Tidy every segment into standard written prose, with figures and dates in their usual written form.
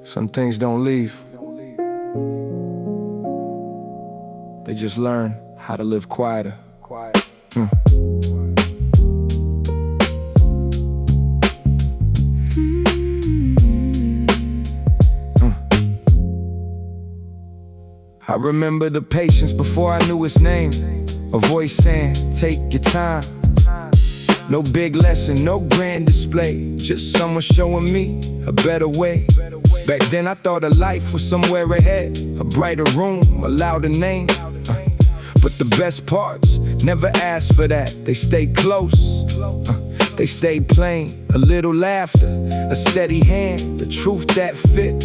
Some things don't leave. They just learn how to live quieter. I remember the patience before I knew its name. A voice saying, take your time. No big lesson, no grand display, just someone showing me a better way. Back then I thought of life was somewhere ahead, a brighter room, a louder name. But the best parts never asked for that. They stayed close, they stayed plain. A little laughter, a steady hand, the truth that fit.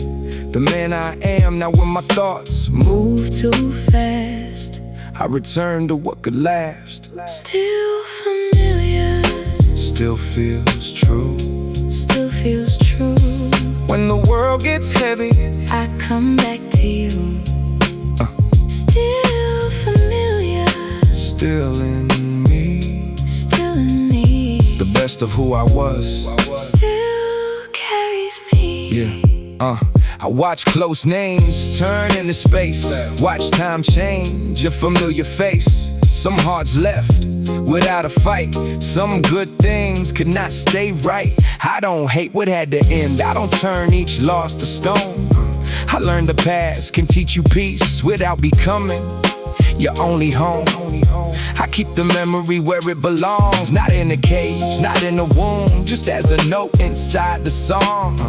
The man I am, now when my thoughts move too fast, I return to what could last. Still familiar, still feels true. Still feels true. When the world gets heavy, I come back to you. Still familiar, still in me. Still in me. The best of who I was still carries me. Yeah. I watch close names turn into space. Watch time change a familiar face. Some hearts left without a fight. Some good things could not stay right. I don't hate what had to end. I don't turn each loss to stone. I learned the past can teach you peace without becoming your only home. I keep the memory where it belongs, not in a cage, not in a womb, just as a note inside the song.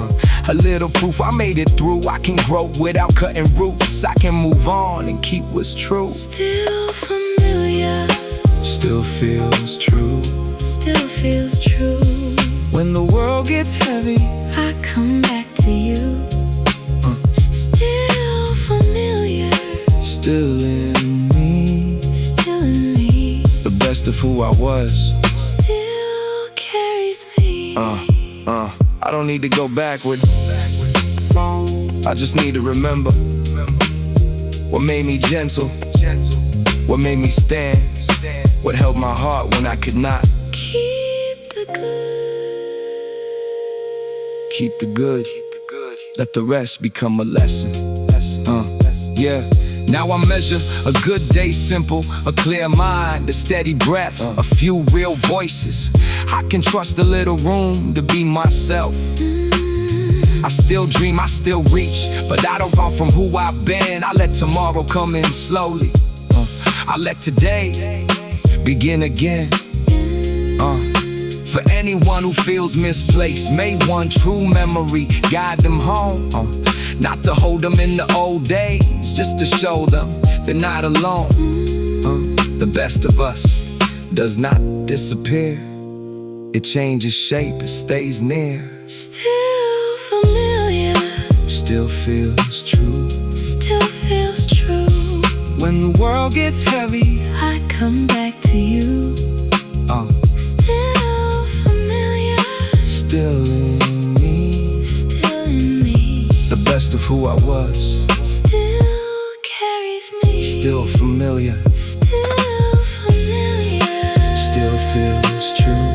A little proof I made it through. I can grow without cutting roots. I can move on and keep what's true. Still familiar, still feels true. Still feels true. When the world gets heavy, I come back to you. Still familiar, still in me. Still in me. The best of who I was still carries me. I don't need to go backward. I just need to remember what made me gentle, what made me stand, what held my heart when I could not. Keep the good. Keep the good. Let the rest become a lesson. Yeah. Now I measure a good day simple, a clear mind, a steady breath, a few real voices. I can trust a little room to be myself. I still dream, I still reach, but I don't run from who I've been. I let tomorrow come in slowly. I let today begin again. For anyone who feels misplaced, may one true memory guide them home. Not to hold them in the old days, just to show them they're not alone. The best of us does not disappear. It changes shape, it stays near. Still familiar, still feels true. Still feels true. When the world gets heavy, I come back to you. Still familiar, still in me. Still in me. The best of who I was still carries me. Still familiar, still familiar. Still feels true.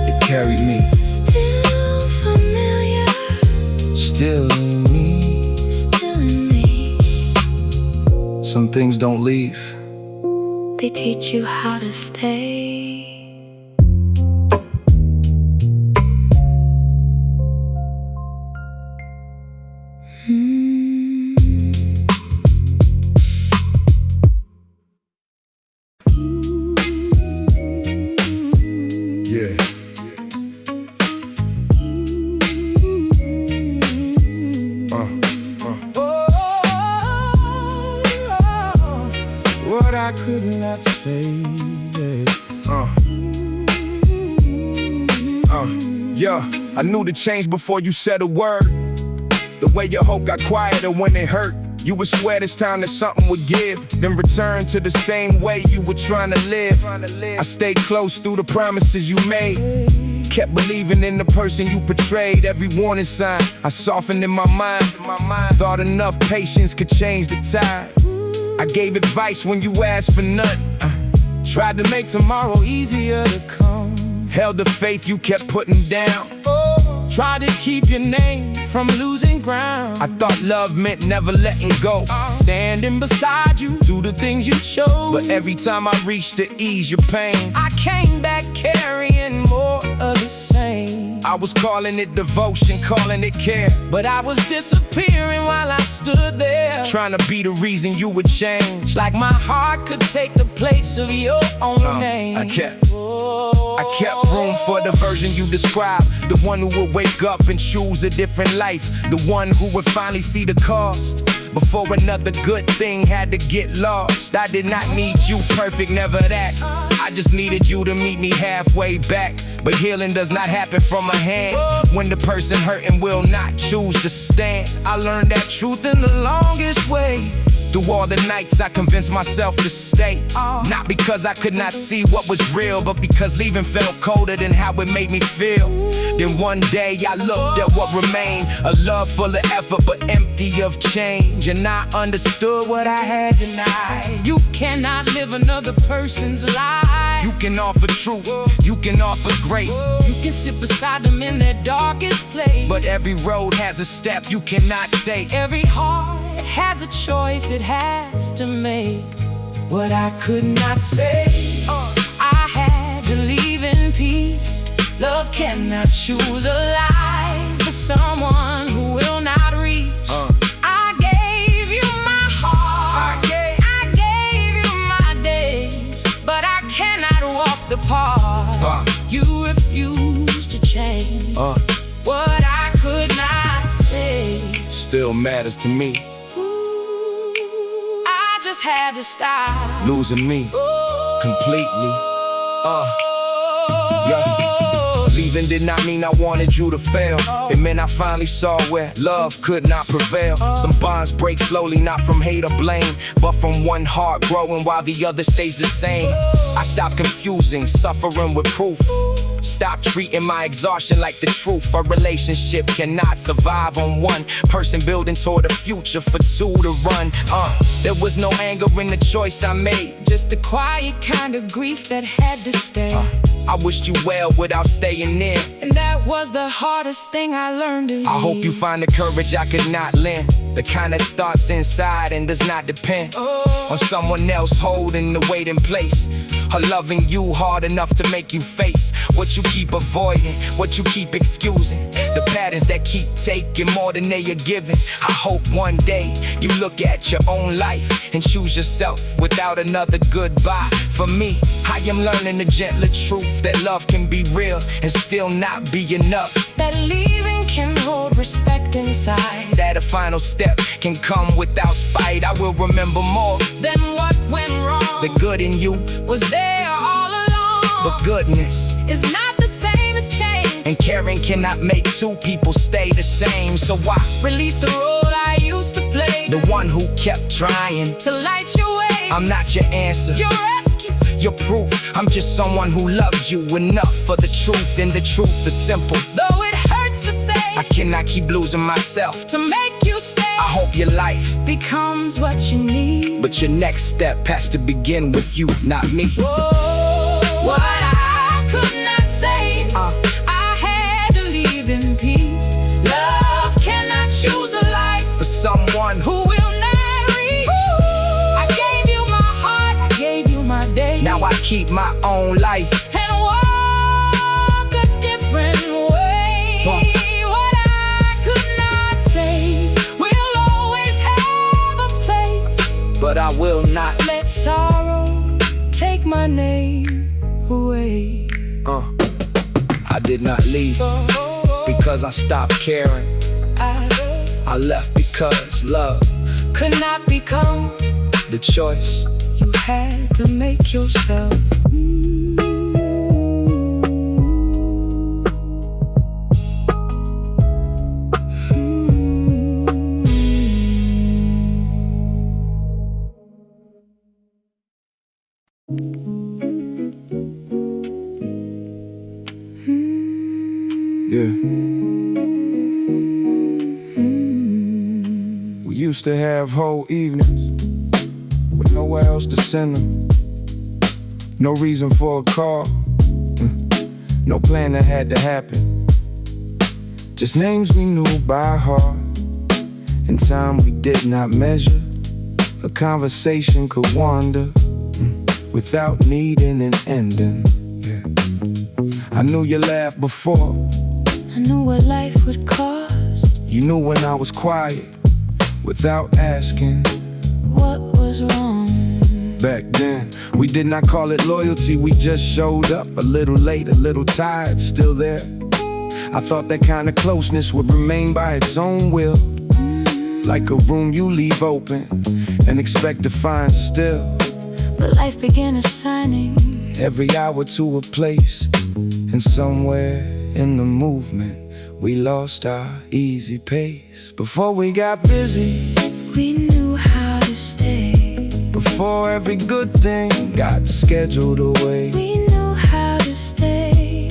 It carried me. Still familiar, still in me. Still in me. Some things don't leave. They teach you how to stay. What I could not say. Yeah, I knew the change before you said a word. The way your hope got quieter when it hurt. You would swear this time that something would give, then return to the same way you were trying to live. I stayed close through the promises you made. Kept believing in the person you portrayed. Every warning sign I softened in my mind. Thought enough patience could change the tide. I gave advice when you asked for none. Tried to make tomorrow easier to come. held the faith you kept putting down. Try to keep your name from losing ground. I thought love meant never letting go, Standing beside you, do the things you chose. but every time I reached to ease your pain, I came back carrying more of the same. I was calling it devotion, calling it care, But I was disappearing while I stood there, trying to be the reason you would change. like my heart could take the place of your own name. I kept room for the version you described, the one who would wake up and choose a different life, the one who would finally see the cost before another good thing had to get lost. I did not need you perfect, never that. I just needed you to meet me halfway back. But healing does not happen from a hand when the person hurting will not choose to stand. I learned that truth in the longest way. Through all the nights I convinced myself to stay, not because I could not see what was real, but because leaving felt colder than how it made me feel. Then one day I looked at what remained, a love full of effort but empty of change, and I understood what I had denied. You cannot live another person's life. You can offer truth, you can offer grace, You can sit beside them in their darkest place. but every road has a step you cannot take. Every heart has a choice it has to make. What I could not say, I had to leave in peace. Love cannot choose a life for someone who will not reach. I gave you my heart, I gave you my days, but I cannot walk the path you refuse to change. What I could not say Still matters to me, I just had to stop losing me completely. Yeah. Leaving did not mean I wanted you to fail. It meant I finally saw where love could not prevail. Some bonds break slowly, not from hate or blame, but from one heart growing while the other stays the same. I stopped confusing suffering with proof. Stop treating my exhaustion like the truth. A relationship cannot survive on one person building toward a future for two to run. There was no anger in the choice I made, just the quiet kind of grief that had to stay. I wished you well without staying near, And that was the hardest thing I learned to I hope you find the courage I could not lend, the kind that starts inside and does not depend on someone else holding the weight in place, or loving you hard enough to make you face what you keep avoiding, what you keep excusing, the patterns that keep taking more than they are giving. I hope one day you look at your own life and choose yourself without another goodbye. For me, I am learning the gentler truth that love can be real and still not be enough. That leaving can hold respect inside. That a final step can come without spite. I will remember more Then what went wrong? the good in you, Was there all along. but goodness It's not the same as change. and caring cannot make two people stay the same. So why Release the role I used to play, the one who kept trying? to light your way. I'm not your answer, Your rescue. your proof. I'm just someone who loved you enough for the truth, and the truth is simple. Though it hurts to say, I cannot keep losing myself. to make you stay I hope your life, becomes what you need. but your next step has to begin with you, not me. Whoa, what I could not say, I had to leave in peace. Love cannot choose a life For someone who will not reach. I gave you my heart, I gave you my day. now I keep my own life. And walk a different way. What I could not say will always have a place. But I will not Let sorrow take my name away. I did not leave because I stopped caring. I left because love, Could not become, the choice. you had to make yourself. Yeah. We used to have whole evenings with nowhere else to send them. No reason for a call, no plan that had to happen. Just names we knew by heart, in time we did not measure. A conversation could wander without needing an ending. I knew you laughed before. I knew what life would cost. You knew when I was quiet, without asking what was wrong. Back then, we did not call it loyalty, we just showed up a little late, a little tired, still there. I thought that kind of closeness would remain by its own will, like a room you leave open and expect to find still. But life began assigning every hour to a place, and somewhere in the movement we lost our easy pace. Before we got busy, we knew how to stay. Before every good thing got scheduled away, we knew how to stay.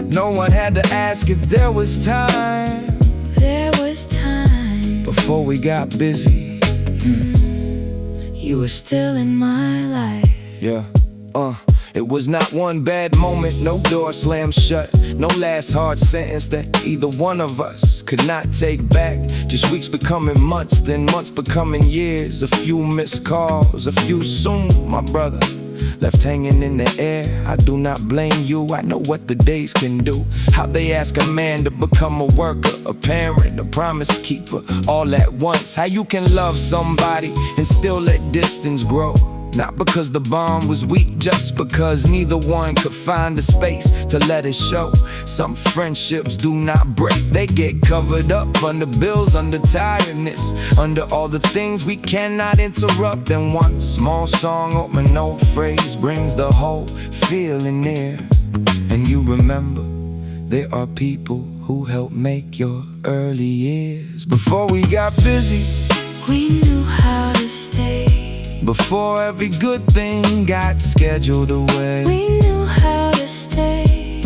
No one had to ask if there was time. There was time. Before we got busy, you were still in my life. Yeah, it was not one bad moment, no door slammed shut, no last hard sentence that either one of us could not take back. Just weeks becoming months, then months becoming years. A few missed calls, a few soon, my brother, left hanging in the air. I do not blame you, I know what the days can do. How they ask a man to become a worker, a parent, a promise keeper, all at once. How you can love somebody and still let distance grow. Not because the bond was weak, just because neither one could find the space to let it show. Some friendships do not break, they get covered up under bills, under tiredness, under all the things we cannot interrupt. And one small song or an old phrase brings the whole feeling near. And you remember, there are people who helped make your early years. Before we got busy, we knew how to stay. Before every good thing got scheduled away, we knew how to stay.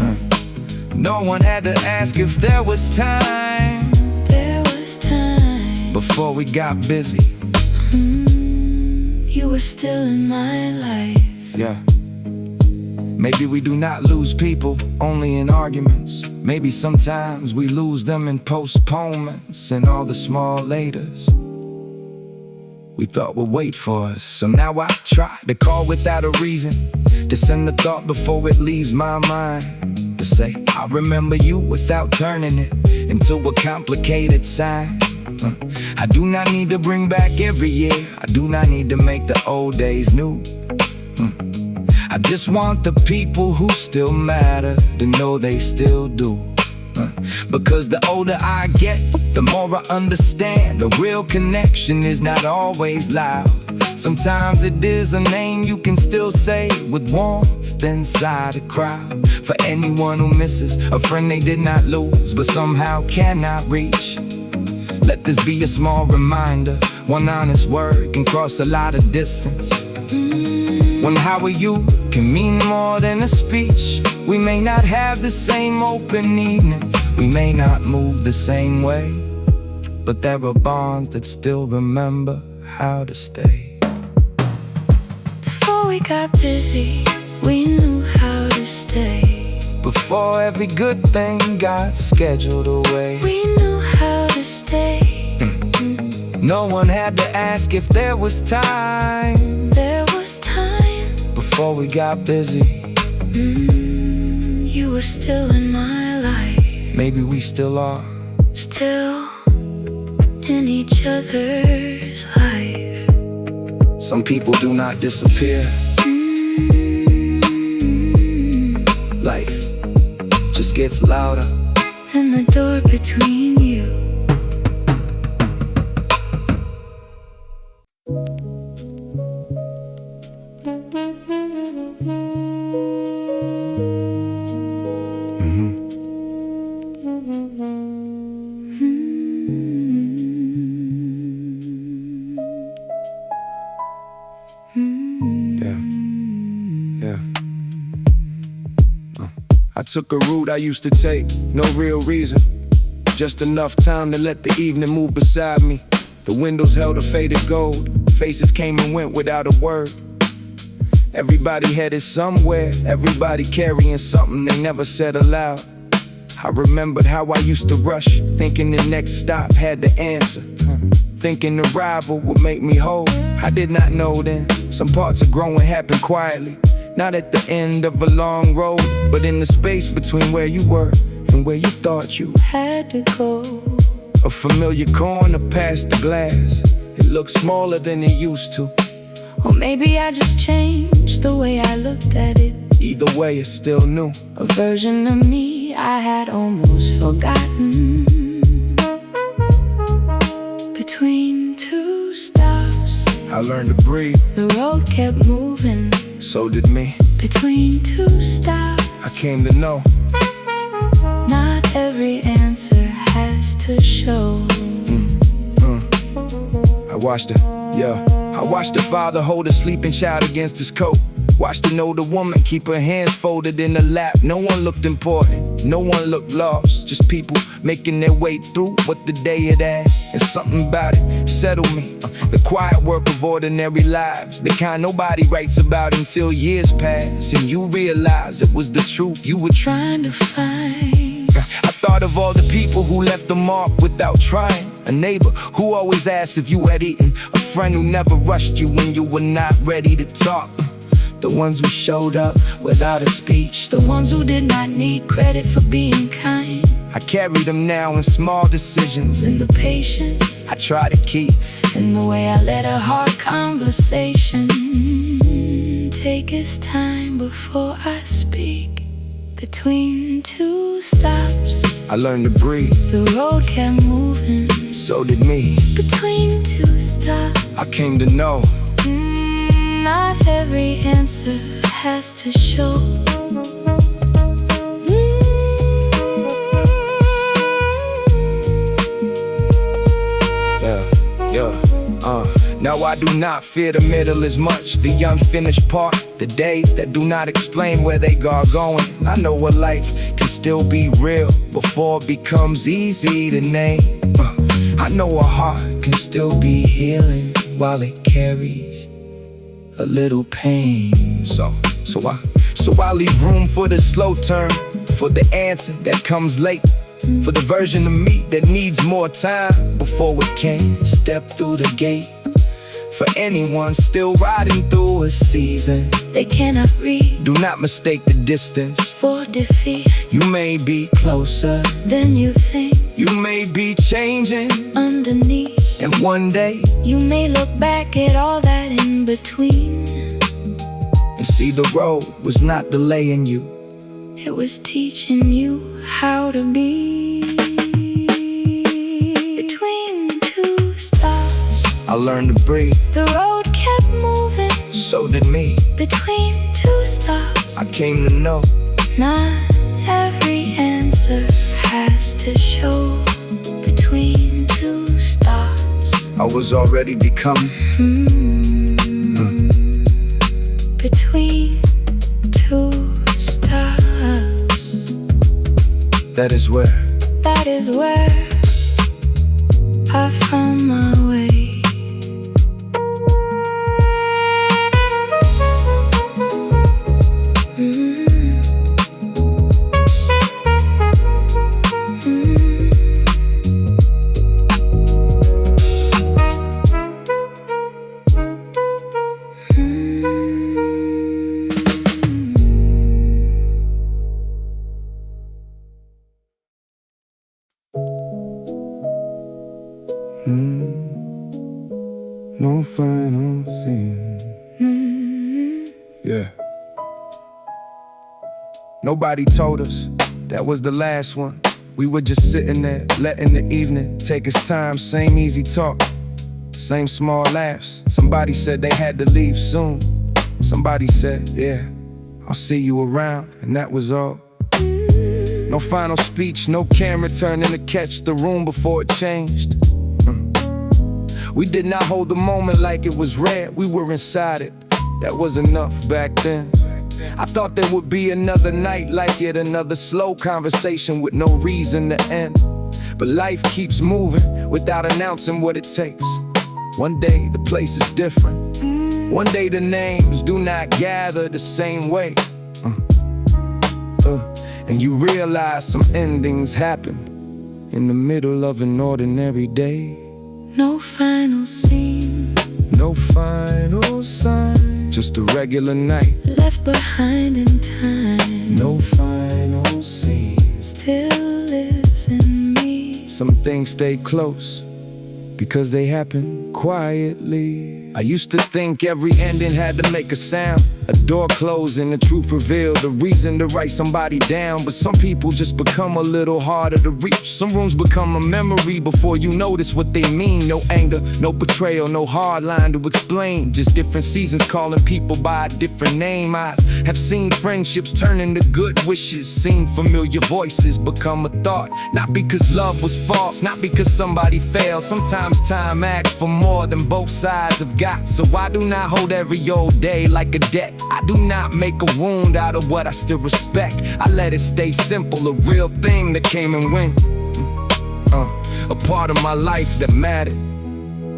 No one had to ask if there was time. There was time. Before we got busy, you were still in my life. Yeah. Maybe we do not lose people only in arguments. Maybe sometimes we lose them in postponements and all the small laters we thought would wait for us. So now I try to call without a reason, to send the thought before it leaves my mind, to say I remember you without turning it into a complicated sign. I do not need to bring back every year, I do not need to make the old days new. I just want the people who still matter to know they still do. Because the older I get, the more I understand the real connection is not always loud. Sometimes it is a name you can still say with warmth inside a crowd. For anyone who misses a friend they did not lose but somehow cannot reach, let this be a small reminder. One honest word can cross a lot of distance. When how are you can mean more than a speech. We may not have the same open evenings, we may not move the same way, but there are bonds that still remember how to stay. Before we got busy, we knew how to stay. Before every good thing got scheduled away, we knew how to stay. No one had to ask if there was time. There was time. Before we got busy, you were still in my life. Maybe we still are. Still in each other's life. Some people do not disappear. Life just gets louder. And the door between you. I took a route I used to take, no real reason, just enough time to let the evening move beside me. The windows held a faded gold, faces came and went without a word. Everybody headed somewhere, everybody carrying something they never said aloud. I remembered how I used to rush, thinking the next stop had the answer, thinking the rival would make me whole. I did not know then, some parts of growing happen quietly, not at the end of a long road, but in the space between where you were and where you thought you had to go. A familiar corner past the glass, it looked smaller than it used to. Or maybe I just changed the way I looked at it. Either way, it's still new. A version of me I had almost forgotten. Between two stops, I learned to breathe, the road kept moving. so did me. Between two stops, I came to know not every answer has to show. I watched I watched the father hold a sleeping child against his coat. Watched an older woman keep her hands folded in her lap. No one looked important, no one looked lost. Just people making their way through what the day had asked. And something about it settled me. The quiet work of ordinary lives, the kind nobody writes about until years pass, and you realize it was the truth you were Trying to find I thought of all the people who left a mark without trying. A neighbor who always asked if you had eaten. A friend who never rushed you when you were not ready to talk. The ones who showed up without a speech. the ones who did not need credit for being kind. I carry them now in small decisions, In the patience, I try to keep. in the way I let a hard conversation take its time before I speak. Between two stops, I learned to breathe, the road kept moving. so did me. Between two stops, I came to know not every answer has to show. Now I do not fear the middle as much. The unfinished part, the days that do not explain where they are going. I know what life can still be real before it becomes easy to name. I know a heart can still be healing while it carries a little pain. So I leave room for the slow turn, for the answer that comes late, for the version of me that needs more time before it can step through the gate. For anyone still riding through a season They cannot read do not mistake the distance. for defeat. You may be closer, Then you think you may be changing, underneath. and one day You may look back at all that in between. and see the road was not delaying you. It was teaching you how to be. Between two stops, I learned to breathe, the road kept moving. so did me. Between two stops, I came to know not every answer has to show. Between two stops, I was already becoming. between two stops, That is where I found my way. no final scene. Yeah. Nobody told us that was the last one. We were just sitting there, letting the evening take its time. Same easy talk, same small laughs. Somebody said they had to leave soon. Somebody said, yeah, I'll see you around, and that was all. No final speech, no camera turning to catch the room before it changed. We did not hold the moment like it was rare. We were inside it, that was enough back then. I thought there would be another night like it, another slow conversation with no reason to end. But life keeps moving without announcing what it takes. One day the place is different, One day the names do not gather the same way. And you realize some endings happen in the middle of an ordinary day. No final scene, no final sign, just a regular night left behind in time. No final scene, still lives in me. some things stay close because they happen quietly. I used to think every ending had to make a sound, a door closing, the truth revealed, a reason to write somebody down. But some people just become a little harder to reach. Some rooms become a memory before you notice what they mean. No anger, no betrayal, no hard line to explain, just different seasons calling people by a different name. I have seen friendships turn into good wishes, seen familiar voices become a thought. Not because love was false, not because somebody failed. Sometimes time asks for more than both sides have got. So I do not hold every old day like a debt. I do not make a wound out of what I still respect. I let it stay simple, a real thing that came and went. A part of my life that mattered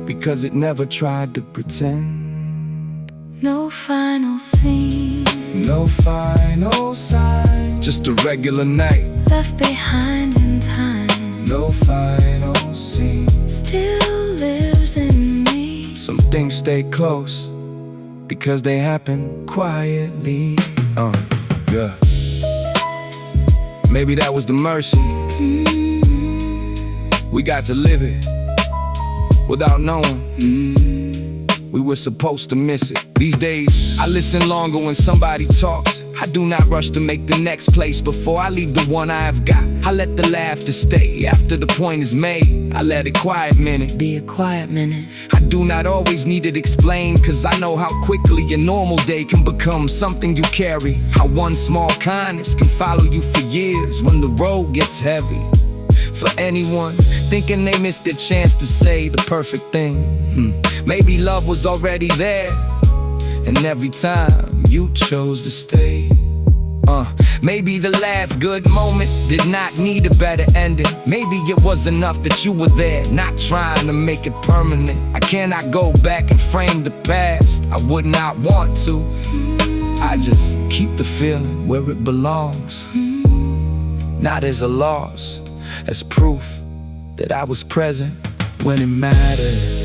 because it never tried to pretend. No final scene, no final sign, just a regular night left behind in time. No final scene, still lives in me. Some things stay close because they happen quietly. Yeah. Maybe that was the mercy. We got to live it without knowing we were supposed to miss it. These days, I listen longer when somebody talks. I do not rush to make the next place before I leave the one I have got. I let the laughter stay after the point is made. I let it quiet minute be a quiet minute. I do not always need it explained, cause I know how quickly a normal day can become something you carry. How one small kindness can follow you for years when the road gets heavy. For anyone thinking they missed their chance to say the perfect thing, maybe love was already there, and every time you chose to stay. Maybe the last good moment did not need a better ending. Maybe it was enough that you were there, not trying to make it permanent. I cannot go back and frame the past, I would not want to. I just keep the feeling where it belongs, not as a loss, as proof that I was present when it mattered.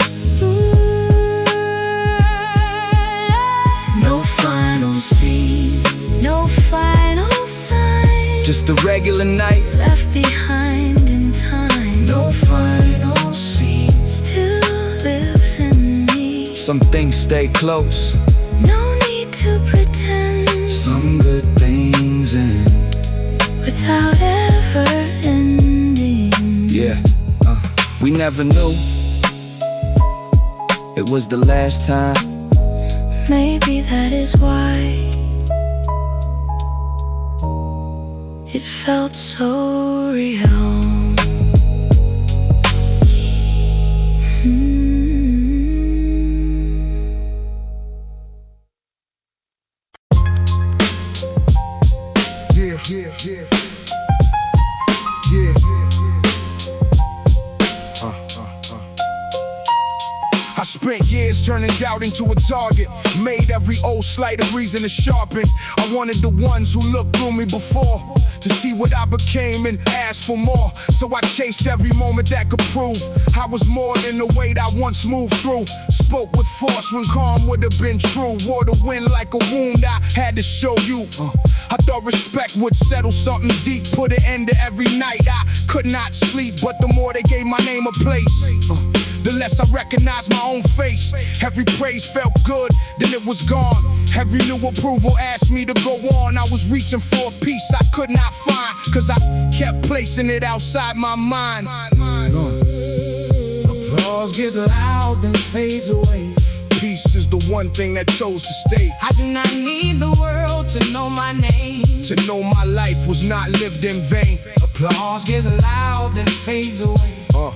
No final scene, no final sign, just a regular night left behind in time. No final scene, still lives in me. some things stay close, no need to pretend. Some good things end without ever ending. Yeah, we never knew it was the last time. Maybe that is why it felt so real. I spent years turning doubt into a target, made every old slight a reason to sharpen. I wanted the ones who looked through me before to see what I became and ask for more. So I chased every moment that could prove I was more than the weight I once moved through. Spoke with force when calm would have been true. Wore the wind like a wound I had to show you. I thought respect would settle something deep, put an end to every night I could not sleep. But the more they gave my name a place, the less I recognized my own face. Every praise felt good, then it was gone. Every new approval asked me to go on. I was reaching for a piece I could not find, cause I kept placing it outside my mind. Applause gets loud, then fades away. Peace is the one thing that chose to stay. I do not need the world to know my name, to know my life was not lived in vain. applause gets loud, then fades away.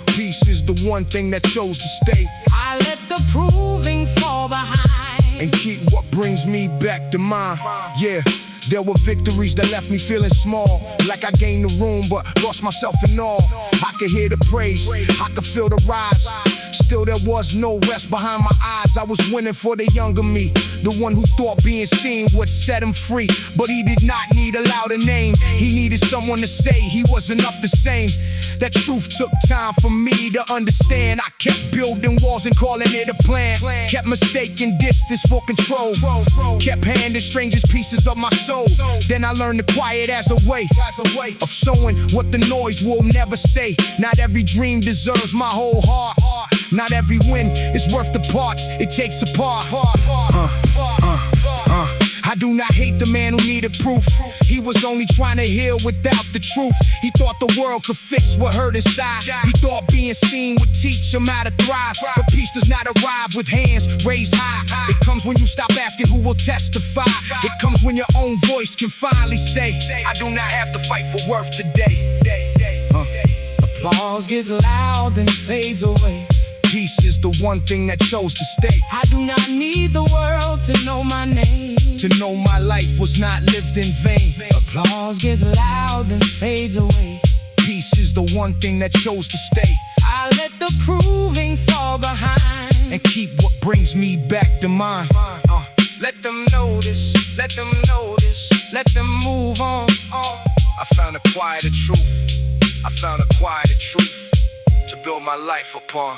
Peace is the one thing that chose to stay. I let the proving fall behind and keep what brings me back to mine. Yeah, there were victories that left me feeling small, like I gained the room but lost myself in all. I could hear the praise, I could feel the rise. Still there was no rest behind my eyes. I was winning for the younger me, the one who thought being seen would set him free. But he did not need a louder name. He needed someone to say he was enough the same. That truth took time for me to understand. I kept building walls and calling it a plan. Kept mistaking distance for control. Kept handing strangers pieces of my soul. Then I learned to quiet as a way of showing what the noise will never say. Not every dream deserves my whole heart. Not every win is worth the parts it takes apart. I do not hate the man who needed proof. He was only trying to heal without the truth. He thought the world could fix what hurt inside. He thought being seen would teach him how to thrive. But peace does not arrive with hands raised high. It comes when you stop asking who will testify. It comes when your own voice can finally say, I do not have to fight for worth today. Applause gets loud then fades away. Peace is the one thing that chose to stay. I do not need the world to know my name, to know my life was not lived in vain. Applause gets loud then fades away. Peace is the one thing that chose to stay. I let the proving fall behind and keep what brings me back to mine. Let them notice, let them notice, let them move on. I found a quieter truth. I found a quieter truth to build my life upon.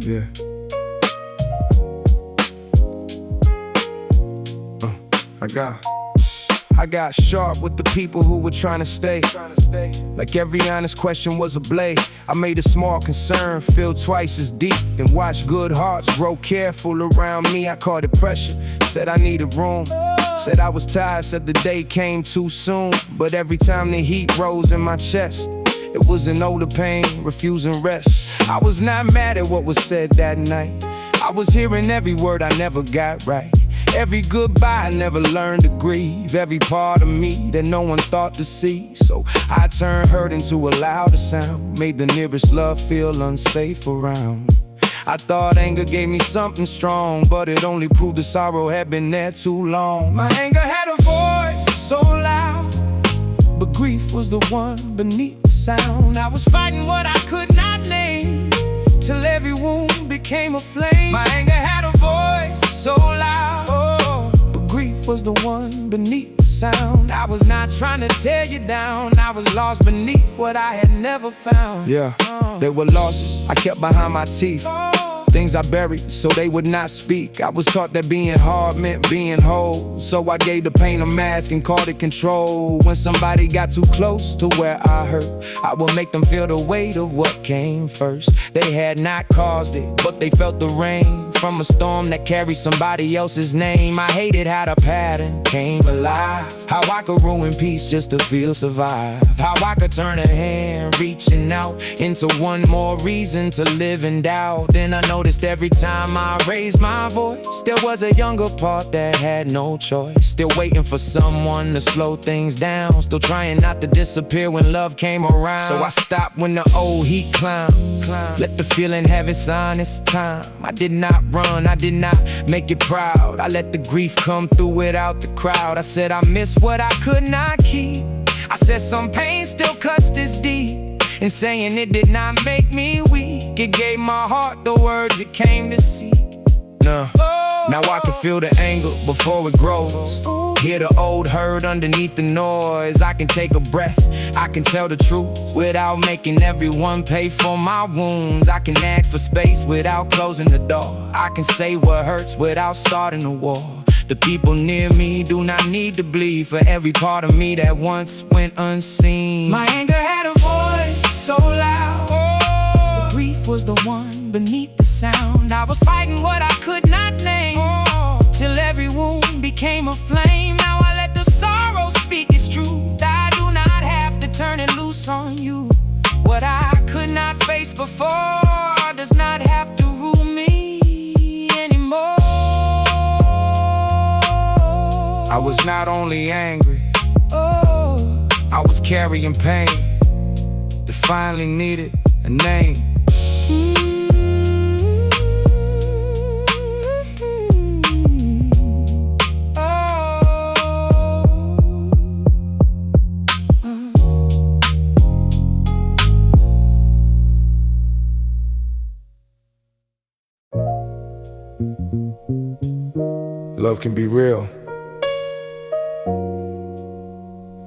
Yeah. I got sharp with the people who were trying to stay. Like every honest question was a blade. I made a small concern feel twice as deep. Then watched good hearts grow careful around me. I called it pressure, said I needed room. Said I was tired, said the day came too soon. But every time the heat rose in my chest, it was an older pain, refusing rest. I was not mad at what was said that night. I was hearing every word I never got right. Every goodbye I never learned to grieve. Every part of me that no one thought to see. So I turned hurt into a louder sound. Made the nearest love feel unsafe around. I thought anger gave me something strong, but it only proved the sorrow had been there too long. My anger had a voice so loud, but grief was the one beneath the sound. I was fighting what I could not name, till every wound became a flame. My anger had a voice so loud, but grief was the one beneath the sound. I was not trying to tear you down, I was lost beneath what I had never found. Yeah, they were losses I kept behind my teeth. Things I buried so they would not speak. I was taught that being hard meant being whole, so I gave the pain a mask and called it control. When somebody got too close to where I hurt, I would make them feel the weight of what came first. They had not caused it, but they felt the rain from a storm that carried somebody else's name. I hated how the pattern came alive, how I could ruin peace just to feel survive, how I could turn a hand reaching out into one more reason to live in doubt. Then I noticed every time I raised my voice, there was a younger part that had no choice. Still waiting for someone to slow things down, still trying not to disappear when love came around. So I stopped when the old heat climbed, let the feeling have its honest time. I did not run, I did not make it proud. I let the grief come through without the crowd. I said I miss what I could not keep. I said some pain still cuts this deep, and saying it did not make me weak. It gave my heart the words it came to seek. Now I can feel the anger before it grows, hear the old hurt underneath the noise. I can take a breath, I can tell the truth without making everyone pay for my wounds. I can ask for space without closing the door. I can say what hurts without starting a war. The people near me do not need to bleed for every part of me that once went unseen. My anger had a voice so loud, the grief was the one beneath the sound. I was fighting what I could not name, till every wound became a flame. Now I let the sorrow speak its truth. I do not have to turn it loose on you. What I could not face before does not have to rule me anymore. I was not only angry, I was carrying pain that finally needed a name. Love can be real.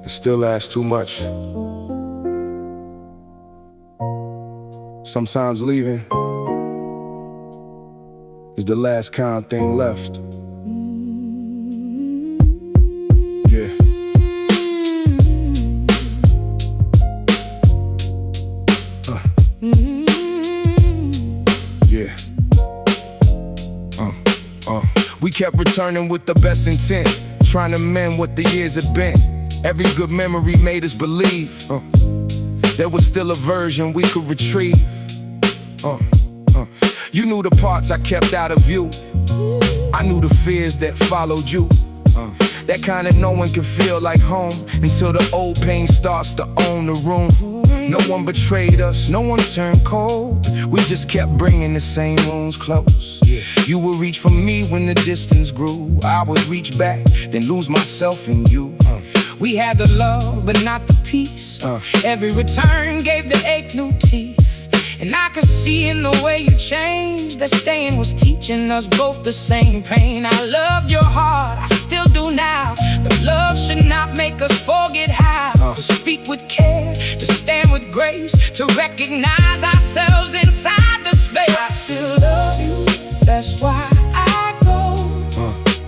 It still lasts too much. Sometimes leaving is the last kind of thing left. Yeah. Yeah. We kept returning with the best intent, trying to mend what the years had been. Every good memory made us believe there was still a version we could retrieve. You knew the parts I kept out of view. I knew the fears that followed you. That kind of no one can feel like home until the old pain starts to own the room. No one betrayed us, no one turned cold. We just kept bringing the same wounds close. You would reach for me when the distance grew. I would reach back, then lose myself in you. We had the love, but not the peace. Every return gave the ache new teeth. And I could see in the way you changed that staying was teaching us both the same pain. I loved your heart, I still do now. But love should not make us forget how to speak with care, to stand with grace, to recognize ourselves inside the space. I still love you, that's why I go.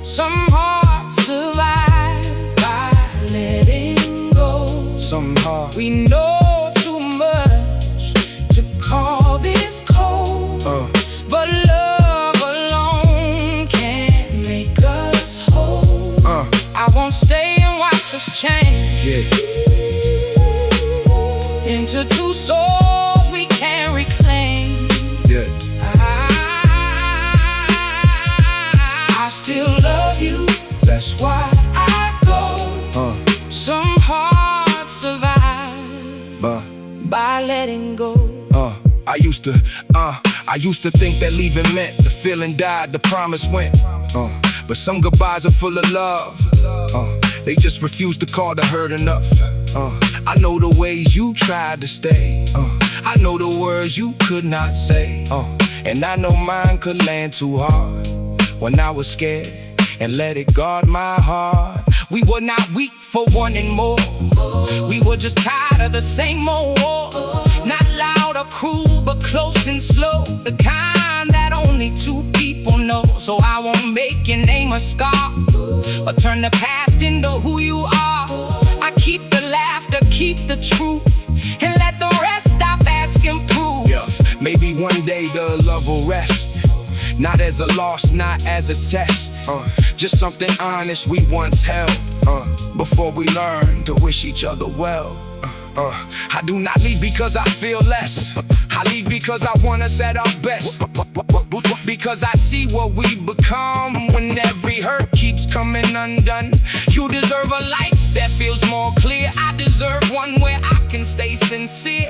Some hearts survive by letting go. Some hearts we know too much to call this cold, but love alone can't make us whole. I won't stay and watch us change into two souls we can't reclaim. I still love you, that's why I go. Some hearts survive by letting go. I used to think that leaving meant the feeling died, the promise went. But some goodbyes are full of love. They just refuse to call the hurt enough. I know the ways you tried to stay. I know the words you could not say. And I know mine could land too hard when I was scared and let it guard my heart. We were not weak for wanting more. We were just tired of the same old war. Not loud or cruel, but close and slow. The kind that only two people know. So I won't make your name a scar or turn the past into who you are. I keep the laughter, keep the truth, and let the rest stop asking proof. Maybe one day the love will rest, not as a loss, not as a test. Just something honest we once held before we learned to wish each other well. I do not leave because I feel less. I leave because I want us at our best. Because I see what we become when every hurt keeps coming undone. You deserve a life that feels more clear. I deserve one where I can stay sincere.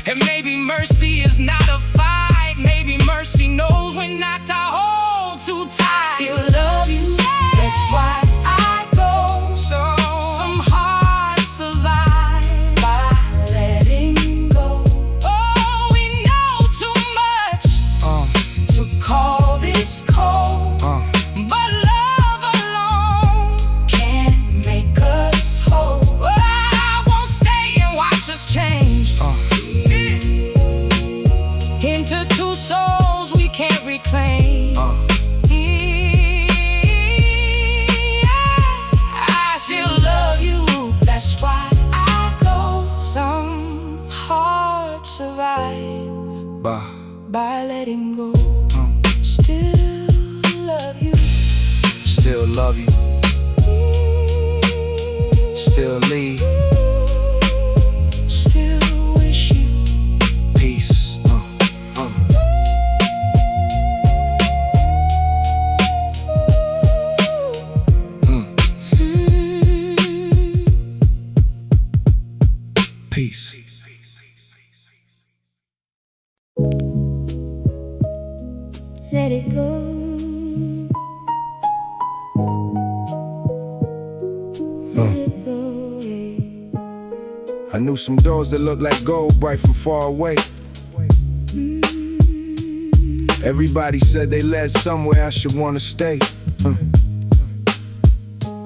And maybe mercy is not a fight. Maybe mercy knows when not to hold too tight. I still love you, that's why I go. Some hearts survive by letting go. Oh, we know too much to call this cold, but love alone can't make us whole. I won't stay and watch us change into two souls we can't reclaim. I still love you, that's why I go. Some hearts survive by letting go. Still love you, Still love you, still leave, still wish you peace. Peace. Let it go. Let it go, yeah. I knew some doors that looked like gold, bright from far away. Everybody said they led somewhere I should wanna stay.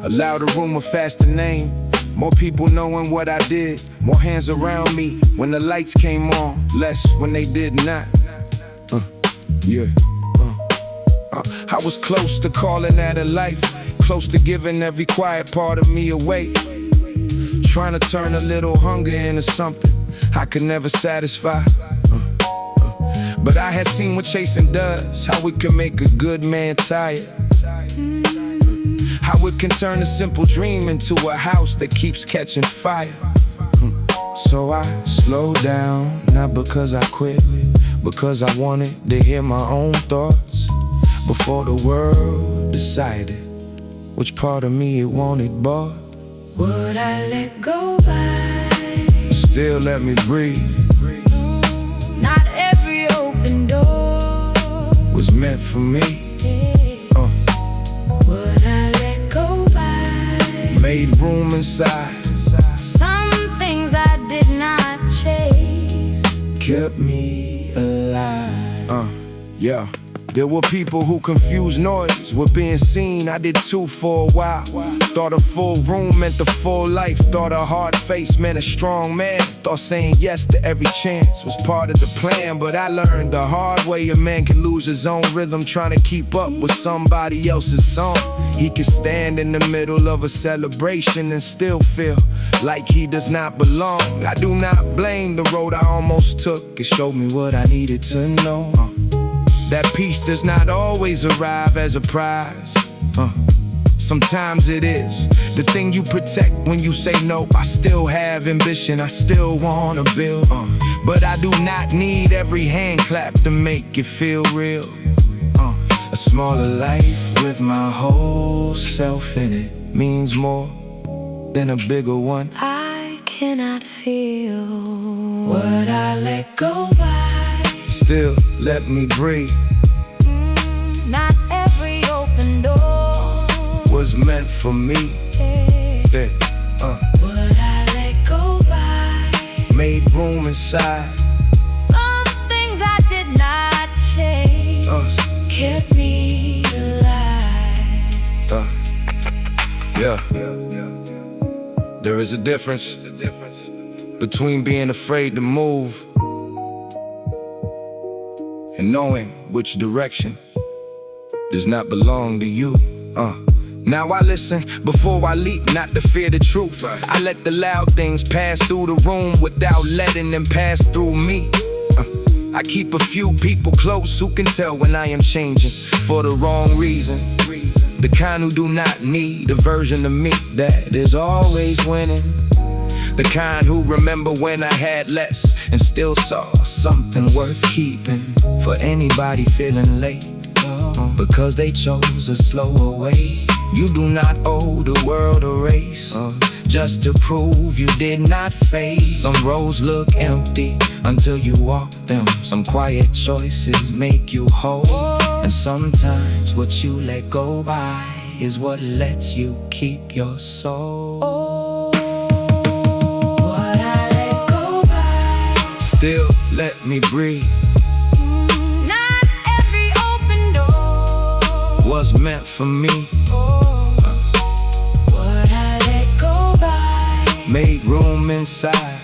A louder rumor, faster name. More people knowing what I did. More hands around me when the lights came on. Less when they did not. Yeah. I was close to calling that a life. Close to giving every quiet part of me away. Trying to turn a little hunger into something I could never satisfy. But I had seen what chasing does. How it can make a good man tired. How it can turn a simple dream into a house that keeps catching fire. So I slowed down, not because I quit, because I wanted to hear my own thoughts before the world decided which part of me it wanted bought. Would I let go by? Still let me breathe. Not every open door Was meant for me. Would I let go by? Made room inside. Some things I did not chase Kept me alive. Yeah. There were people who confused noise with being seen. I did too for a while. Thought a full room meant the full life. Thought a hard face meant a strong man. Thought saying yes to every chance was part of the plan. But I learned the hard way a man can lose his own rhythm trying to keep up with somebody else's song. He can stand in the middle of a celebration and still feel like he does not belong. I do not blame the road I almost took. It showed me what I needed to know. That peace does not always arrive as a prize. Sometimes it is the thing you protect when you say no. I still have ambition, I still wanna build. But I do not need every hand clap to make it feel real. A smaller life with my whole self in it means more than a bigger one. I cannot feel. Would I let go by? Still let me breathe. Not every open door Was meant for me. Yeah. Would I let go by? Made room inside. Some things I did not chase kept me alive. Yeah. There is a difference between being afraid to move and knowing which direction does not belong to you. Now I listen before I leap, not to fear the truth. I let the loud things pass through the room without letting them pass through me. I keep a few people close who can tell when I am changing for the wrong reason. The kind who do not need a version of me that is always winning. The kind who remember when I had less and still saw something worth keeping. For anybody feeling late because they chose a slower way. You do not owe the world a race just to prove you did not fade. Some roads look empty until you walk them. Some quiet choices make you whole. And sometimes what you let go by is what lets you keep your soul. Would I let go by? Still let me breathe. Not every open door Was meant for me. Would I let go by? Made room inside.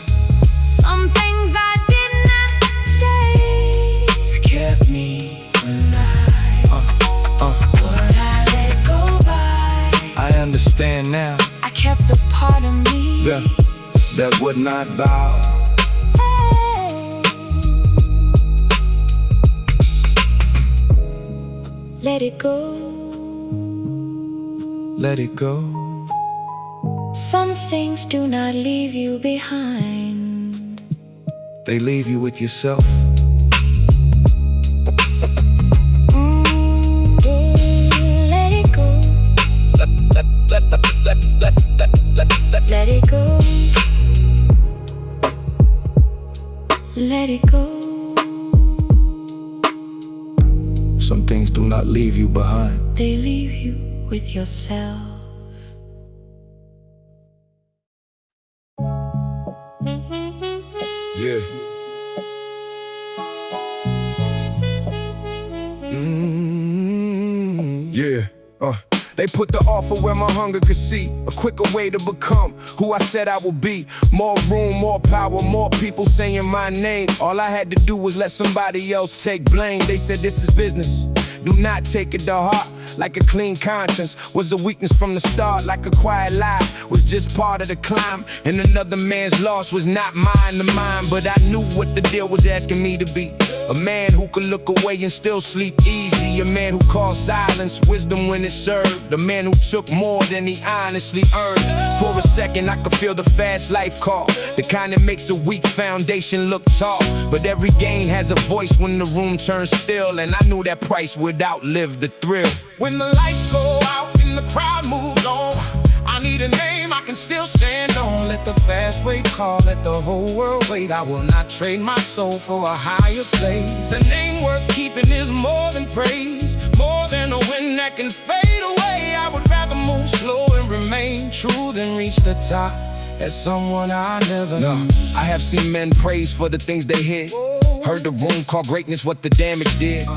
Some things I did not chase kept me alive. Would I let go by? I understand now I kept a part of me that would not bow. Let it go. Let it go. Some things do not leave you behind. They leave you with yourself. Let it go. Let it go. Let it go. Some things do not leave you behind. They leave you with yourself. Yeah. Yeah. They put the offer where my hunger could see. A quicker way to become who I said I would be. More room, more power, more people saying my name. All I had to do was let somebody else take blame. They said this is business, do not take it to heart. Like a clean conscience was a weakness from the start. Like a quiet lie was just part of the climb. And another man's loss was not mine to mine. But I knew what the deal was asking me to be. A man who could look away and still sleep easy. A man who called silence wisdom when it served. A man who took more than he honestly earned. For a second I could feel the fast life call, the kind that makes a weak foundation look tall. But every gain has a voice when the room turns still. And I knew that price would outlive the thrill. When the lights go out and the crowd moves on, I need a name I can still stand on. Let the fast way call, let the whole world wait. I will not trade my soul for a higher place. A name worth keeping is more than praise, more than a wind that can fade away. I would rather move slow and remain true than reach the top as someone I never knew. I have seen men praised for the things they hid. Heard the room call greatness what the damage did.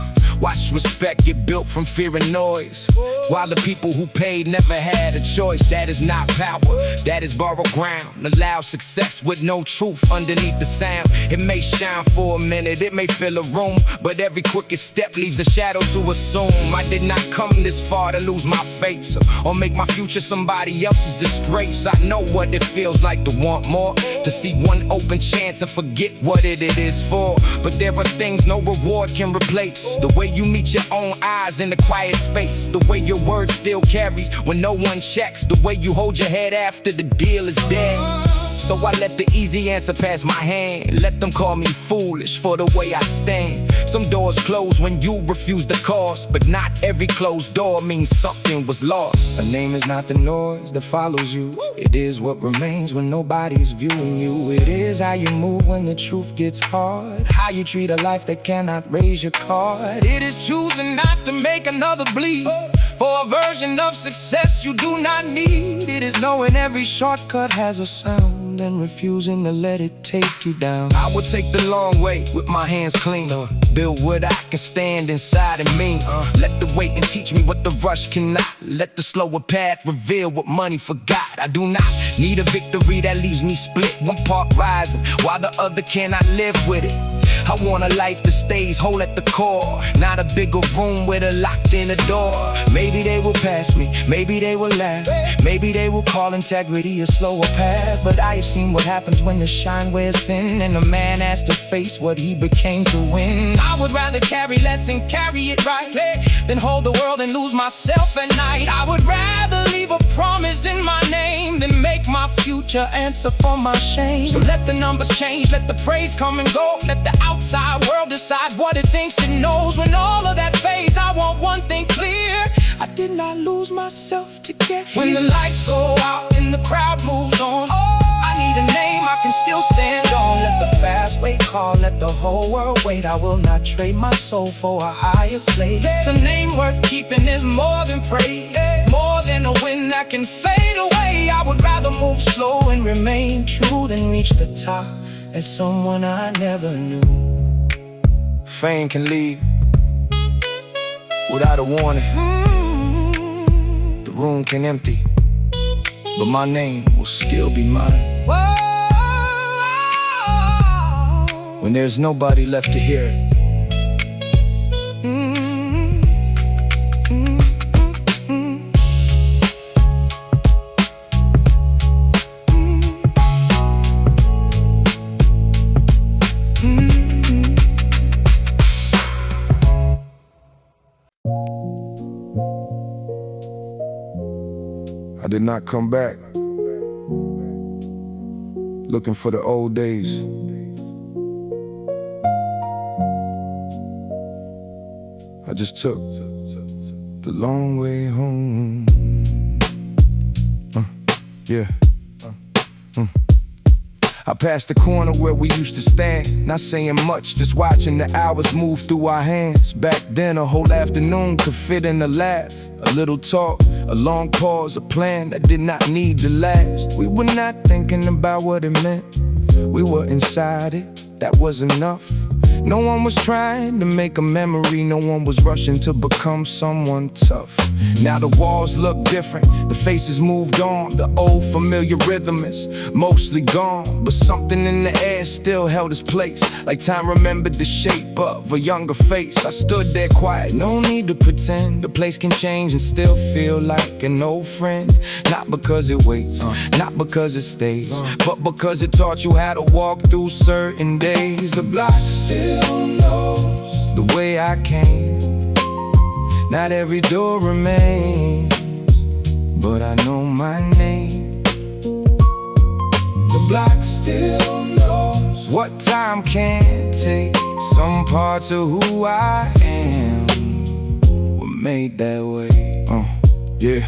Watch respect get built from fear and noise, while the people who paid never had a choice. That is not power, that is borrowed ground. Allow success with no truth underneath the sound. It may shine for a minute, it may fill a room, but every crooked step leaves a shadow to assume. I did not come this far to lose my face, or make my future somebody else's disgrace. I know what it feels like to want more, to see one open chance and forget what it is for. But there are things no reward can replace. The way you meet your own eyes in the quiet space. The way your word still carries when no one checks. The way you hold your head after the deal is dead. So I let the easy answer pass my hand. Let them call me foolish for the way I stand. Some doors close when you refuse the cost, but not every closed door means something was lost. A name is not the noise that follows you. It is what remains when nobody's viewing you. It is how you move when the truth gets hard. How you treat a life that cannot raise your card. It is choosing not to make another bleed for a version of success you do not need. It is knowing every shortcut has a sound and refusing to let it take you down. I would take the long way with my hands clean. Build what I can stand inside of me. Let the wait and teach me what the rush cannot. Let the slower path reveal what money forgot. I do not need a victory that leaves me split. One part rising while the other cannot live with it. I want a life that stays whole at the core, not a bigger room with a locked in a door. Maybe they will pass me, maybe they will laugh, maybe they will call integrity a slower path. But I have seen what happens when the shine wears thin, and a man has to face what he became to win. I would rather carry less and carry it right than hold the world and lose myself at night. I would rather leave a promise in my name than make my future answer for my shame. So let the numbers change, let the praise come and go. Let the outside world decide what it thinks it knows. When all of that fades, I want one thing clear: I did not lose myself to get here. When the lights go out and the crowd moves on, I need a name I can still stand on. Let the fast way call, let the whole world wait. I will not trade my soul for a higher place. It's a name worth keeping is more than praise, more than a wind that can fade away. I would rather move slow and remain true than reach the top as someone I never knew. Fame can leave without a warning. The room can empty, but my name will still be mine. When there's nobody left to hear it. I did not come back looking for the old days. I just took the long way home. I passed the corner where we used to stand, not saying much, just watching the hours move through our hands. Back then a whole afternoon could fit in a laugh, a little talk, a long pause, a plan that did not need to last. We were not thinking about what it meant, we were inside it, that was enough. No one was trying to make a memory, no one was rushing to become someone tough. Now the walls look different, the faces moved on. The old familiar rhythm is mostly gone, but something in the air still held its place, like time remembered the shape of a younger face. I stood there quiet, no need to pretend. The place can change and still feel like an old friend. Not because it waits, not because it stays, but because it taught you how to walk through certain days. The block still knows the way I came. Not every door remains, but I know my name. The block still knows what time can't take. Some parts of who I am were made that way. Yeah.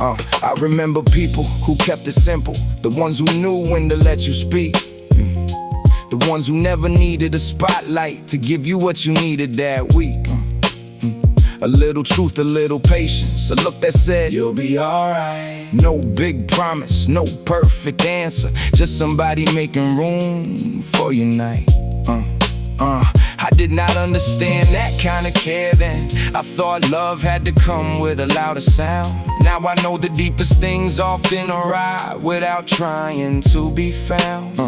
I remember people who kept it simple, the ones who knew when to let you speak, the ones who never needed a spotlight to give you what you needed that week. A little truth, a little patience, a look that said you'll be alright. No big promise, no perfect answer, just somebody making room for your night. I did not understand that kind of care then. I thought love had to come with a louder sound. Now I know the deepest things often arrive without trying to be found.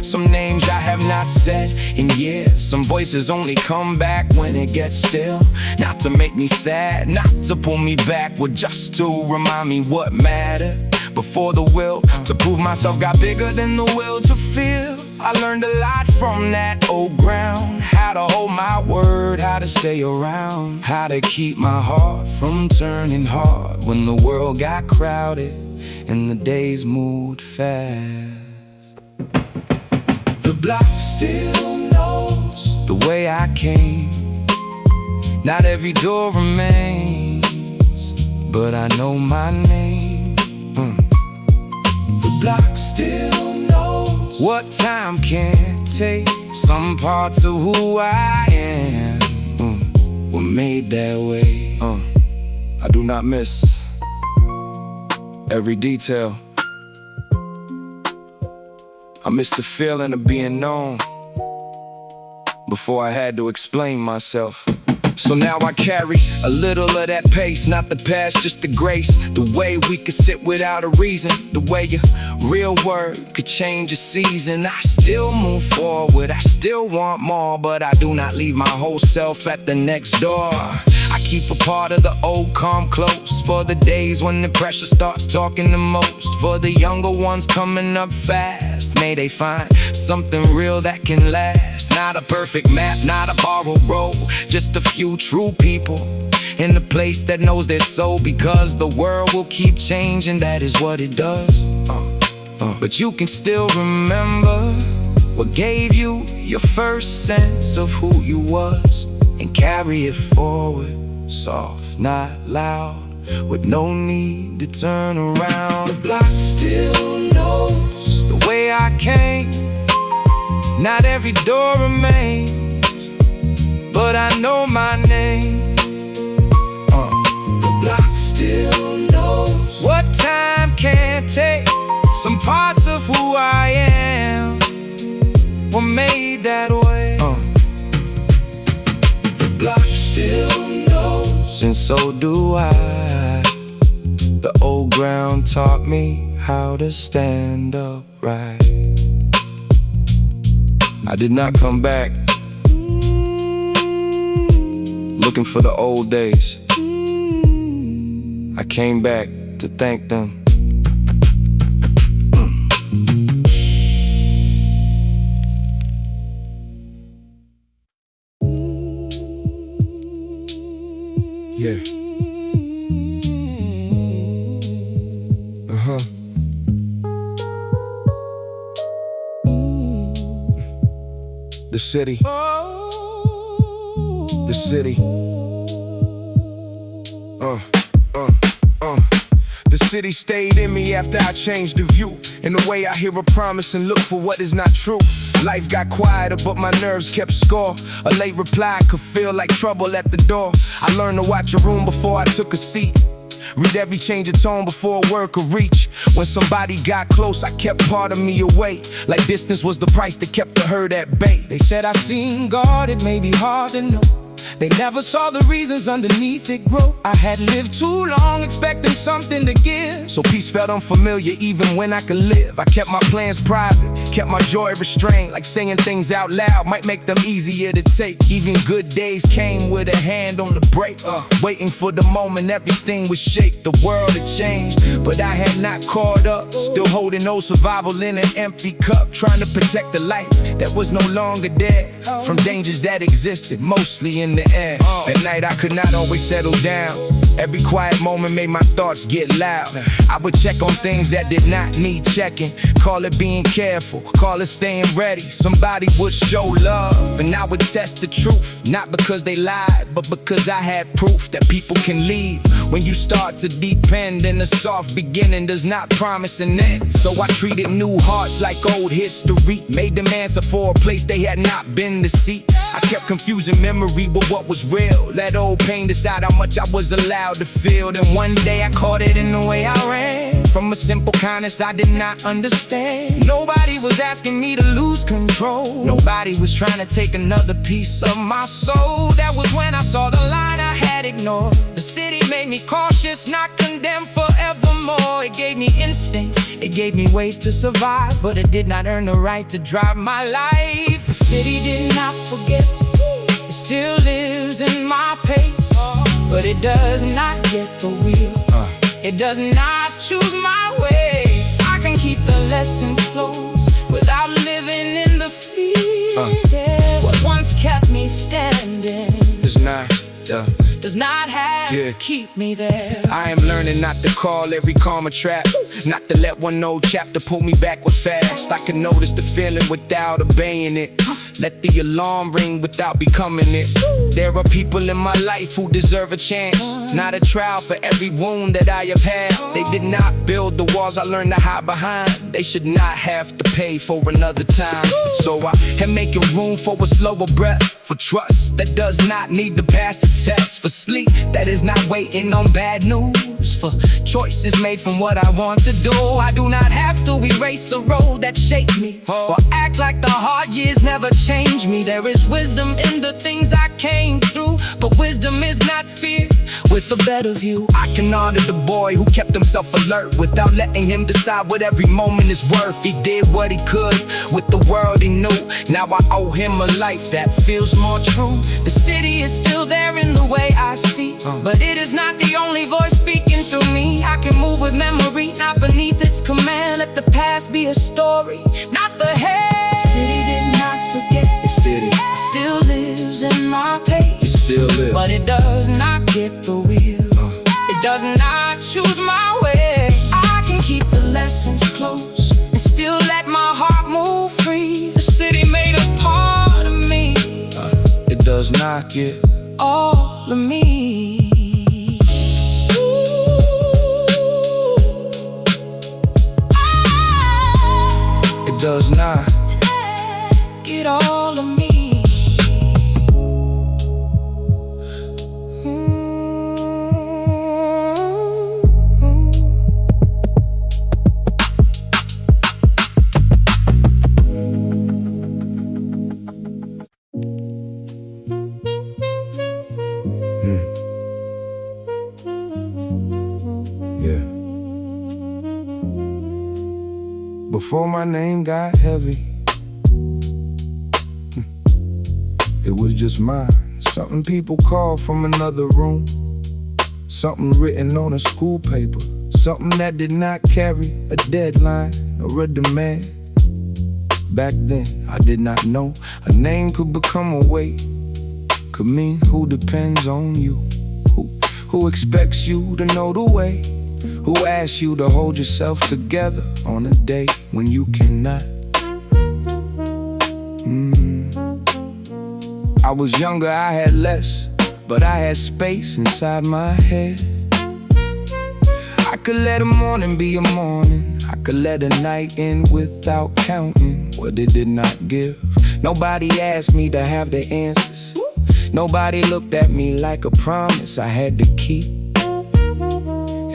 Some names I have not said in years, some voices only come back when it gets still. Not to make me sad, not to pull me backward, just to remind me what mattered. Before the will to prove myself got bigger than the will to feel. I learned a lot from that old ground, how to hold my word, how to stay around, how to keep my heart from turning hard when the world got crowded and the days moved fast. The block still knows the way I came. Not every door remains, but I know my name. The block still knows what time can't take. Some parts of who I am were made that way. I do not miss every detail. I miss the feeling of being known before I had to explain myself. So now I carry a little of that pace, not the past, just the grace. The way we could sit without a reason, the way your real word could change a season. I still move forward, I still want more, but I do not leave my whole self at the next door. I keep a part of the old calm close for the days when the pressure starts talking the most. For the younger ones coming up fast, may they find something real that can last. Not a perfect map, not a borrowed road, just a few true people in the place that knows their soul. Because the world will keep changing, that is what it does. But you can still remember what gave you your first sense of who you was, and carry it forward, soft, not loud, with no need to turn around. The block still knows the way I came. Not every door remains, but I know my name. The block still knows what time can't take. Some parts of who I am were made that way. The block still knows, and so do I. The old ground taught me how to stand upright. I did not come back looking for the old days. I came back to thank them. Yeah. The city. The city. The city stayed in me after I changed the view. In the way I hear a promise and look for what is not true. Life got quieter, but my nerves kept score. A late reply could feel like trouble at the door. I learned to watch a room before I took a seat. Read every change of tone before a word could reach. When somebody got close, I kept part of me away. Like distance was the price that kept the herd at bay. They said I seen God, it may be hard to know. They never saw the reasons underneath it grow. I had lived too long expecting something to give, so peace felt unfamiliar even when I could live. I kept my plans private, kept my joy restrained. Like saying things out loud might make them easier to take. Even good days came with a hand on the brake, waiting for the moment everything would shake. The world had changed, but I had not caught up. Still holding old survival in an empty cup, trying to protect the life that was no longer there from dangers that existed mostly in the air. At night I could not always settle down. Every quiet moment made my thoughts get loud. I would check on things that did not need checking. Call it being careful, call it staying ready. Somebody would show love and I would test the truth. Not because they lied, but because I had proof that people can leave when you start to depend. And a soft beginning does not promise an end. So I treated new hearts like old history, made them answer for a place they had not been to see. I kept confusing memory with what was real. Let old pain decide how much I was allowed to feel. Then one day I caught it in the way I ran from a simple kindness I did not understand. Nobody was asking me to lose control. Nobody was trying to take another piece of my soul. That was when I saw the line I had ignored. The city made me cautious, not condemned forevermore. It gave me instincts, it gave me ways to survive, but it did not earn the right to drive my life. The city did not forget, it still lives in my pace, but it does not get the wheel. It does not choose my way. I can keep the lessons close without living in the fear. What once kept me standing does not have to keep me there. I am learning not to call every karma trap, not to let one old chapter pull me backward fast. I can notice the feeling without obeying it, let the alarm ring without becoming it. There are people in my life who deserve a chance, not a trial for every wound that I have had. They did not build the walls I learned to hide behind. They should not have to pay for another time. So I am making room for a slower breath, for trust that does not need to pass a test, for sleep that is not waiting on bad news, for choices made from what I want to do. I do not have to erase the road that shaped me, or act like the hard years never changed me. There is wisdom in the things I came through, but wisdom is not fear. With a better view, I can honor the boy who kept himself alert without letting him decide what every moment is worth. He did what he could with the world he knew. Now I owe him a life that feels more true. The city is still there in the way I see, but it is not the only voice speaking through me. I can move with memory, not beneath its command. Let the past be a story, not the head. The city did not forget, it still lives in my pace. It still lives, but it does not get the wheel. It does not choose my way. I can keep the lessons close and still let my heart move free. The city made a part of me. It does not get all of me. It does not get all of me. Before my name got heavy, it was just mine. Something people call from another room, something written on a school paper, something that did not carry a deadline or a demand. Back then, I did not know a name could become a weight, could mean who depends on you, who expects you to know the way, who asks you to hold yourself together on a day when you cannot. I was younger, I had less, but I had space inside my head. I could let a morning be a morning, I could let a night end without counting what it did not give. Nobody asked me to have the answers, nobody looked at me like a promise I had to keep.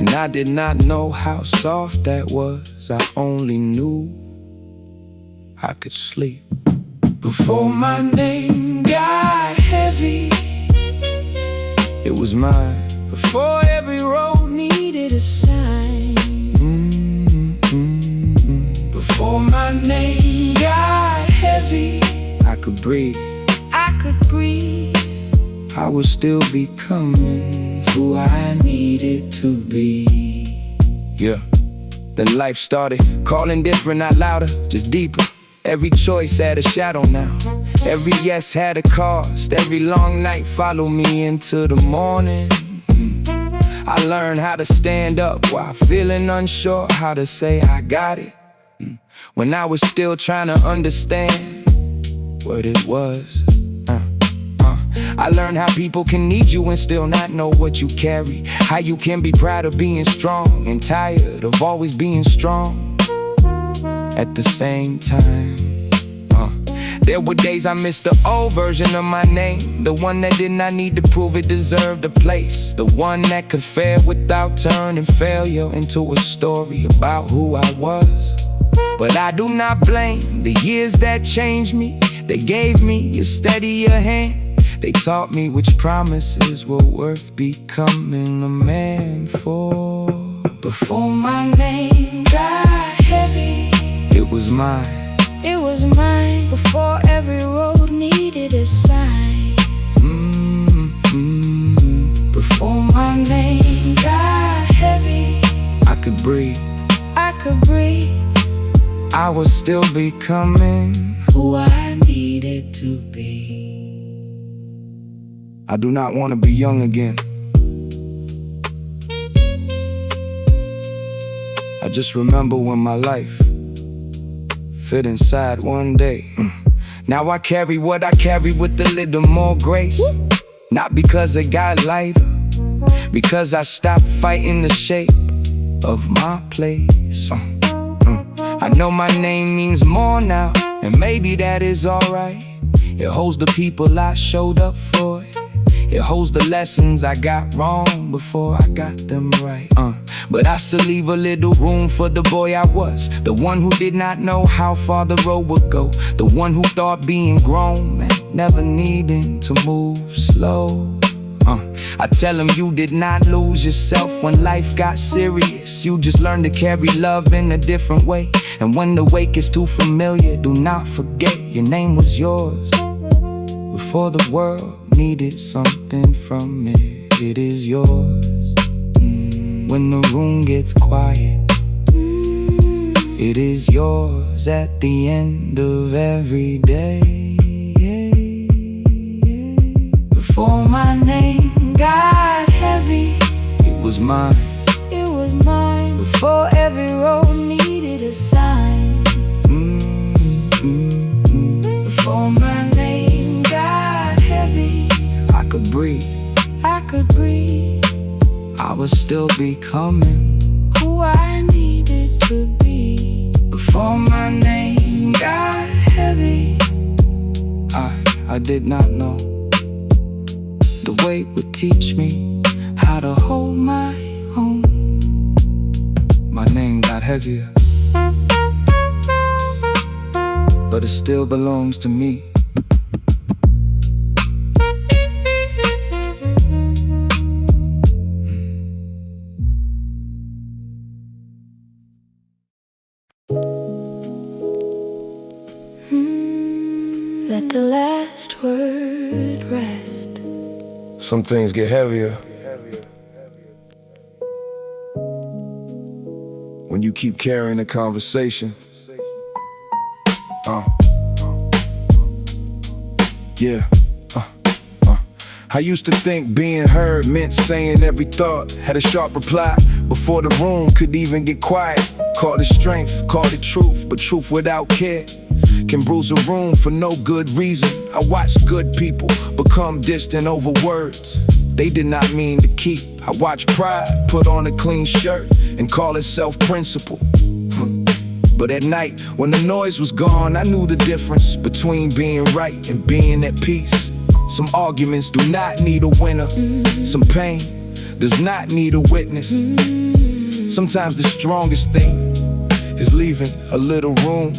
And I did not know how soft that was. I only knew I could sleep. Before my name got heavy, it was mine. Before every road needed a sign. Before my name got heavy, I could breathe. I could breathe. I was still becoming who I needed to be. Yeah. Then life started calling different, not louder, just deeper. Every choice had a shadow now. Every yes had a cost. Every long night followed me into the morning. I learned how to stand up while feeling unsure, how to say I got it, when I was still trying to understand what it was. I learned how people can need you and still not know what you carry. How you can be proud of being strong and tired of always being strong at the same time. There were days I missed the old version of my name, the one that did not need to prove it deserved a place, the one that could fare without turning failure into a story about who I was. But I do not blame the years that changed me. They gave me a steadier hand. They taught me which promises were worth becoming a man for. Before my name got heavy, it was mine. It was mine. Before every road needed a sign. Before my name got heavy, I could breathe. I could breathe. I was still becoming who I needed to be. I do not want to be young again. I just remember when my life fit inside one day. Now I carry what I carry with a little more grace. Not because it got lighter, because I stopped fighting the shape of my place. I know my name means more now, and maybe that is alright. It holds the people I showed up for. It holds the lessons I got wrong before I got them right. But I still leave a little room for the boy I was, the one who did not know how far the road would go, the one who thought being grown meant never needing to move slow. I tell him you did not lose yourself when life got serious. You just learned to carry love in a different way. And when the wake is too familiar, do not forget your name was yours before the world needed something from it. It is yours. When the room gets quiet, it is yours at the end of every day. Before my name got heavy, it was mine. It was mine. Before every road needed a sign. Before my name got heavy, I could breathe. I could breathe. I was still becoming who I needed to be. Before my name got heavy, I did not know the weight would teach me how to hold my own. My name got heavier, but it still belongs to me. Let the last word rest. Some things get heavier when you keep carrying a conversation. Yeah. I used to think being heard meant saying every thought, had a sharp reply before the room could even get quiet. Called it strength, called it truth, but truth without care can bruise a room for no good reason. I watched good people become distant over words they did not mean to keep. I watched pride put on a clean shirt and call itself principle. But at night, when the noise was gone, I knew the difference between being right and being at peace. Some arguments do not need a winner. Some pain does not need a witness. Sometimes the strongest thing is leaving a little room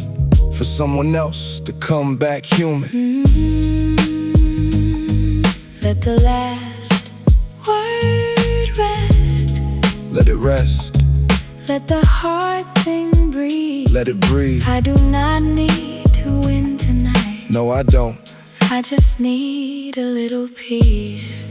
for someone else to come back human. Let the last word rest. Let it rest. Let the hard thing breathe. Let it breathe. I do not need to win tonight. No, I don't. I just need a little peace.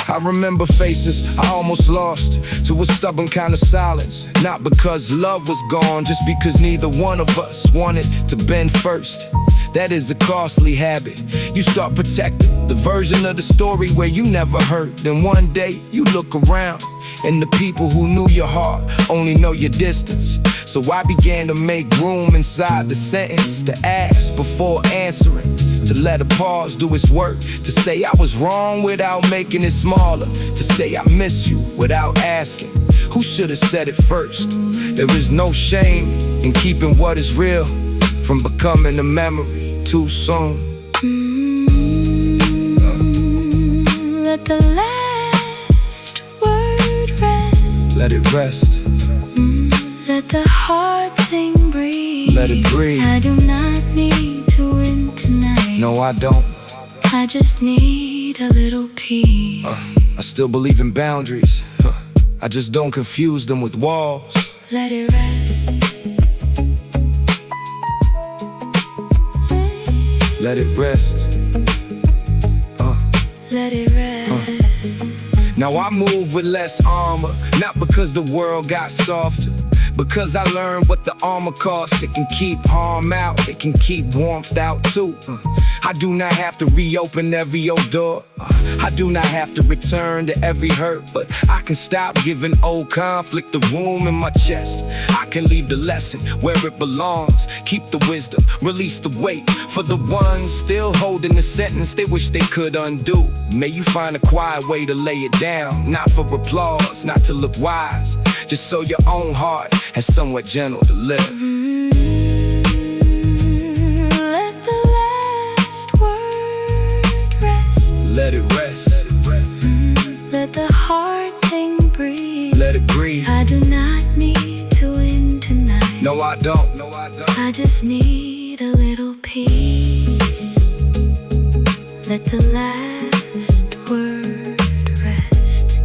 I remember faces I almost lost to a stubborn kind of silence. Not because love was gone, just because neither one of us wanted to bend first. That is a costly habit. You start protecting the version of the story where you never heard. Then one day you look around and the people who knew your heart only know your distance. So I began to make room inside the sentence, to ask before answering, to let a pause do its work, to say I was wrong without making it smaller, to say I miss you without asking who should have said it first. There is no shame in keeping what is real from becoming a memory too soon. Let the last word rest. Let it rest. Let the hard thing breathe. Let it breathe. I do not need to win tonight. No, I don't. I just need a little peace. I still believe in boundaries. I just don't confuse them with walls. Let it rest. Let it rest. Let it rest. Now I move with less armor, not because the world got softer, because I learned what the armor costs. It can keep harm out, it can keep warmth out too. I do not have to reopen every old door. I do not have to return to every hurt, but I can stop giving old conflict the room in my chest. I can leave the lesson where it belongs, keep the wisdom, release the weight for the ones still holding the sentence they wish they could undo. May you find a quiet way to lay it down, not for applause, not to look wise, just so your own heart has somewhere gentle to live. Let the last word rest. Let it rest. Let the hard thing breathe. Let it breathe. I do not need to win tonight. No, I don't. No, I don't. I just need a little peace. Let the last word rest.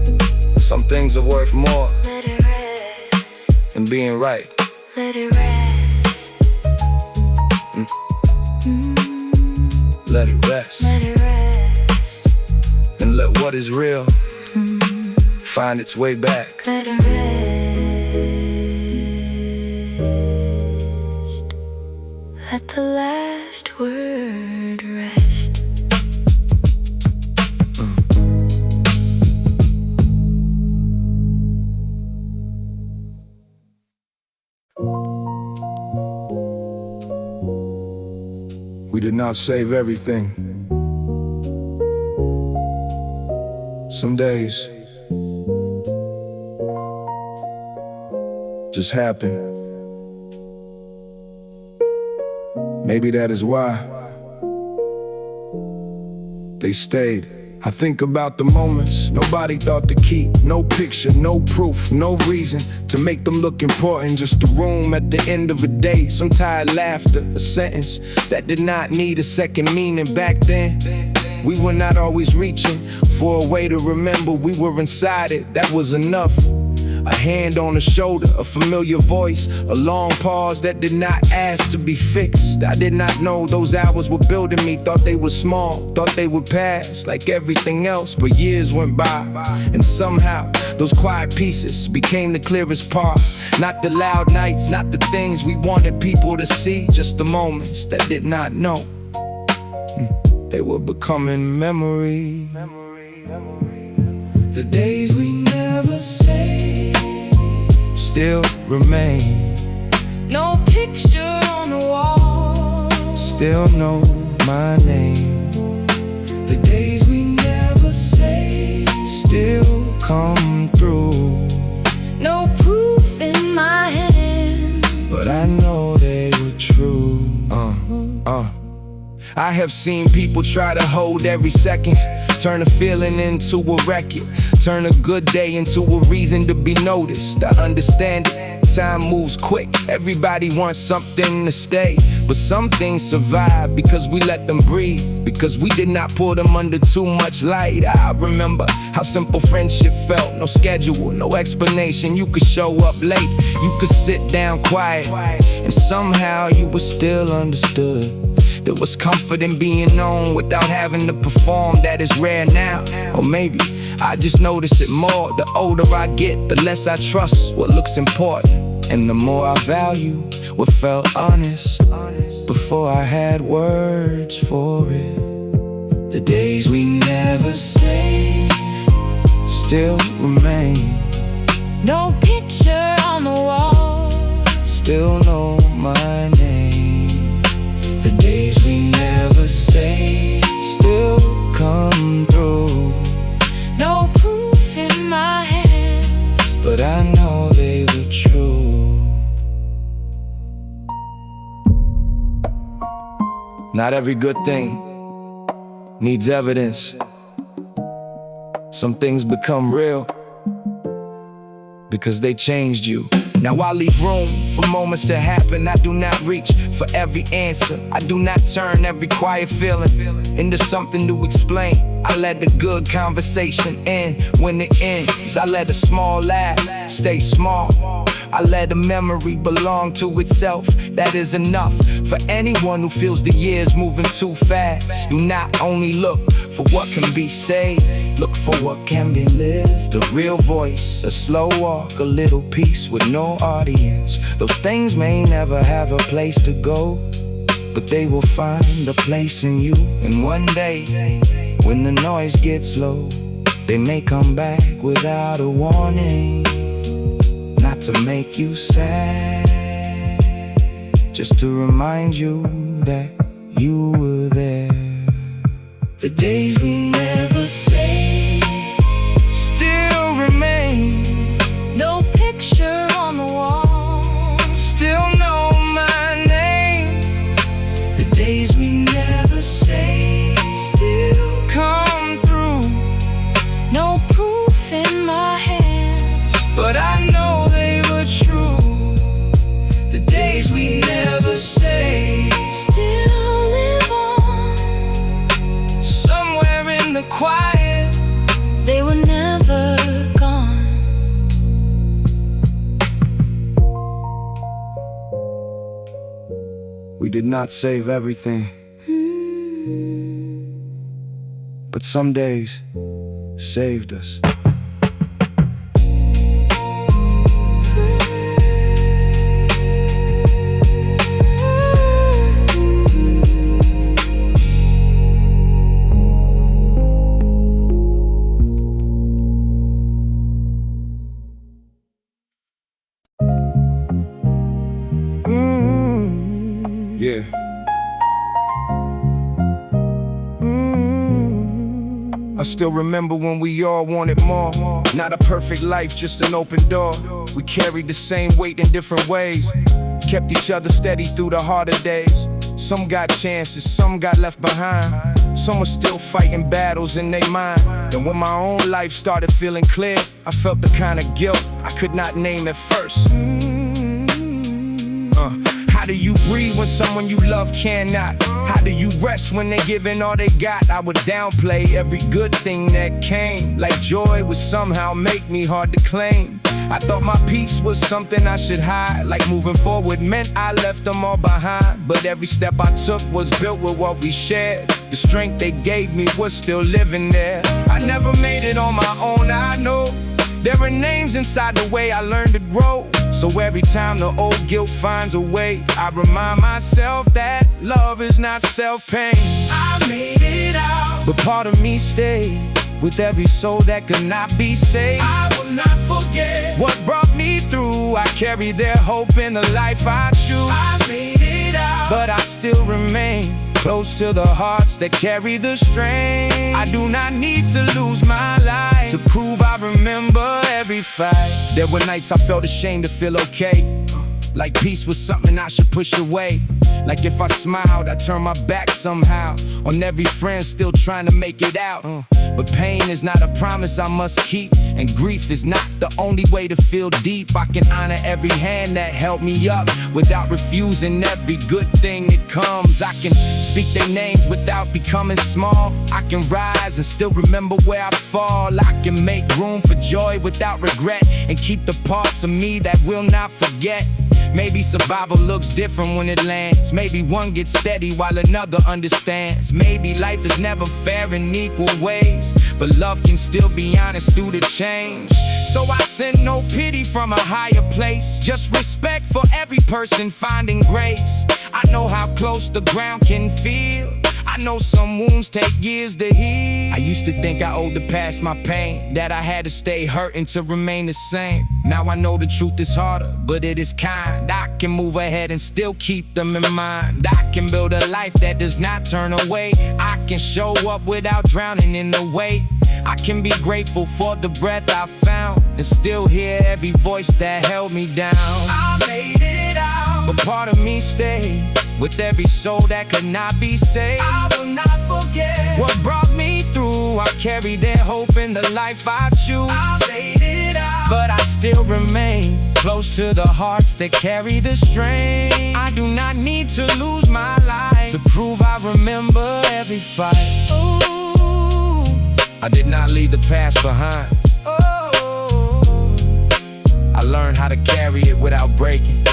Some things are worth more Let it rest. than being right. Let it rest. Let it rest. Let it rest. And let what is real find its way back. Let it rest. Let the last word rest. We did not save everything. Some days just happen. Maybe that is why they stayed. I think about the moments nobody thought to keep. No picture, no proof, no reason to make them look important. Just a room at the end of a day, some tired laughter, a sentence that did not need a second meaning. Back then, we were not always reaching for a way to remember we were inside it. That was enough. A hand on the shoulder, a familiar voice, a long pause that did not ask to be fixed. I did not know those hours were building me. Thought they were small, thought they would pass like everything else. But years went by, and somehow those quiet pieces became the clearest part. Not the loud nights, not the things we wanted people to see, just the moments that did not know. They were becoming memory. The days we never say Still remain. No picture on the wall. Still know my name. The days we never say Still come through. no proof in my hands. But I know they were true. I have seen people try to hold every second, Turn a feeling into a record. Turn a good day into a reason to be noticed. I understand it, time moves quick. Everybody wants something to stay, but some things survive because we let them breathe, because we did not put them under too much light. I remember how simple friendship felt. No schedule, no explanation. You could show up late, you could sit down quiet, and somehow you were still understood. There was comfort in being known without having to perform. That is rare now, or maybe I just notice it more. The older I get, the less I trust what looks important, and the more I value what felt honest before I had words for it. The days we never saved still remain. No picture on the wall, Still know my name. The days we never say still come through. no proof in my hands, But I know they were true. Not every good thing needs evidence. Some things become real because they changed you. Now I leave room for moments to happen. I do not reach for every answer. I do not turn every quiet feeling into something to explain. I let the good conversation end. When it ends, I let a small laugh stay small. I let a memory belong to itself. That is enough for anyone who feels the years moving too fast. Do not only look for what can be said, look for what can be lived. A real voice, a slow walk, a little peace with no audience. Those things may never have a place to go, but they will find a place in you. And one day, when the noise gets low, they may come back without a warning. Not to make you sad, just to remind you that you were there. The days we never say still remain. no picture on the wall, Still know my name. the days we never say Still come through. no proof in my hands, But I know they were true. The days we never say still live on. somewhere in the quiet. They were never gone. We did not save everything, but some days saved us. Yeah. I still remember when we all wanted more. Not a perfect life, just an open door. We carried the same weight in different ways. Kept each other steady through the harder days. Some got chances, some got left behind. Some were still fighting battles in their mind. And when my own life started feeling clear, I felt the kind of guilt I could not name at first. How do you breathe when someone you love cannot? How do you rest when they giving all they got? I would downplay every good thing that came, like joy would somehow make me hard to claim. I thought my peace was something I should hide, like moving forward meant I left them all behind. But every step I took was built with what we shared. The strength they gave me was still living there. I never made it on my own, I know. There are names inside the way I learned to grow. So every time the old guilt finds a way, I remind myself that love is not self-pain. I made it out, but part of me stayed with every soul that could not be saved. I will not forget what brought me through. I carry their hope in the life I choose. I made it out, but I still remain close to the hearts that carry the strain. I do not need to lose my life to prove I remember every fight. There were nights I felt ashamed to feel okay, like peace was something I should push away. Like if I smiled, I turned my back somehow on every friend still trying to make it out. But pain is not a promise I must keep, and grief is not the only way to feel deep. I can honor every hand that held me up without refusing every good thing that comes. I can speak their names without becoming small. I can rise and still remember where I fall. I can make room for joy without regret, and keep the parts of me that will not forget. Maybe survival looks different when it lands. Maybe one gets steady while another understands. Maybe life is never fair in equal ways, but love can still be honest through the change. So I send no pity from a higher place, just respect for every person finding grace. I know how close the ground can feel. I know some wounds take years to heal. I used to think I owed the past my pain, that I had to stay hurting to remain the same. Now I know the truth is harder, but it is kind. I can move ahead and still keep them in mind. I can build a life that does not turn away. I can show up without drowning in the weight. I can be grateful for the breath I found, and still hear every voice that held me down. I made it out, but part of me stayed with every soul that could not be saved. I will not forget what brought me through. I carry their hope in the life I choose. I made it out, but I still remain close to the hearts that carry the strain. I do not need to lose my life to prove I remember every fight. Ooh, I did not leave the past behind. Oh, I learned how to carry it without breaking.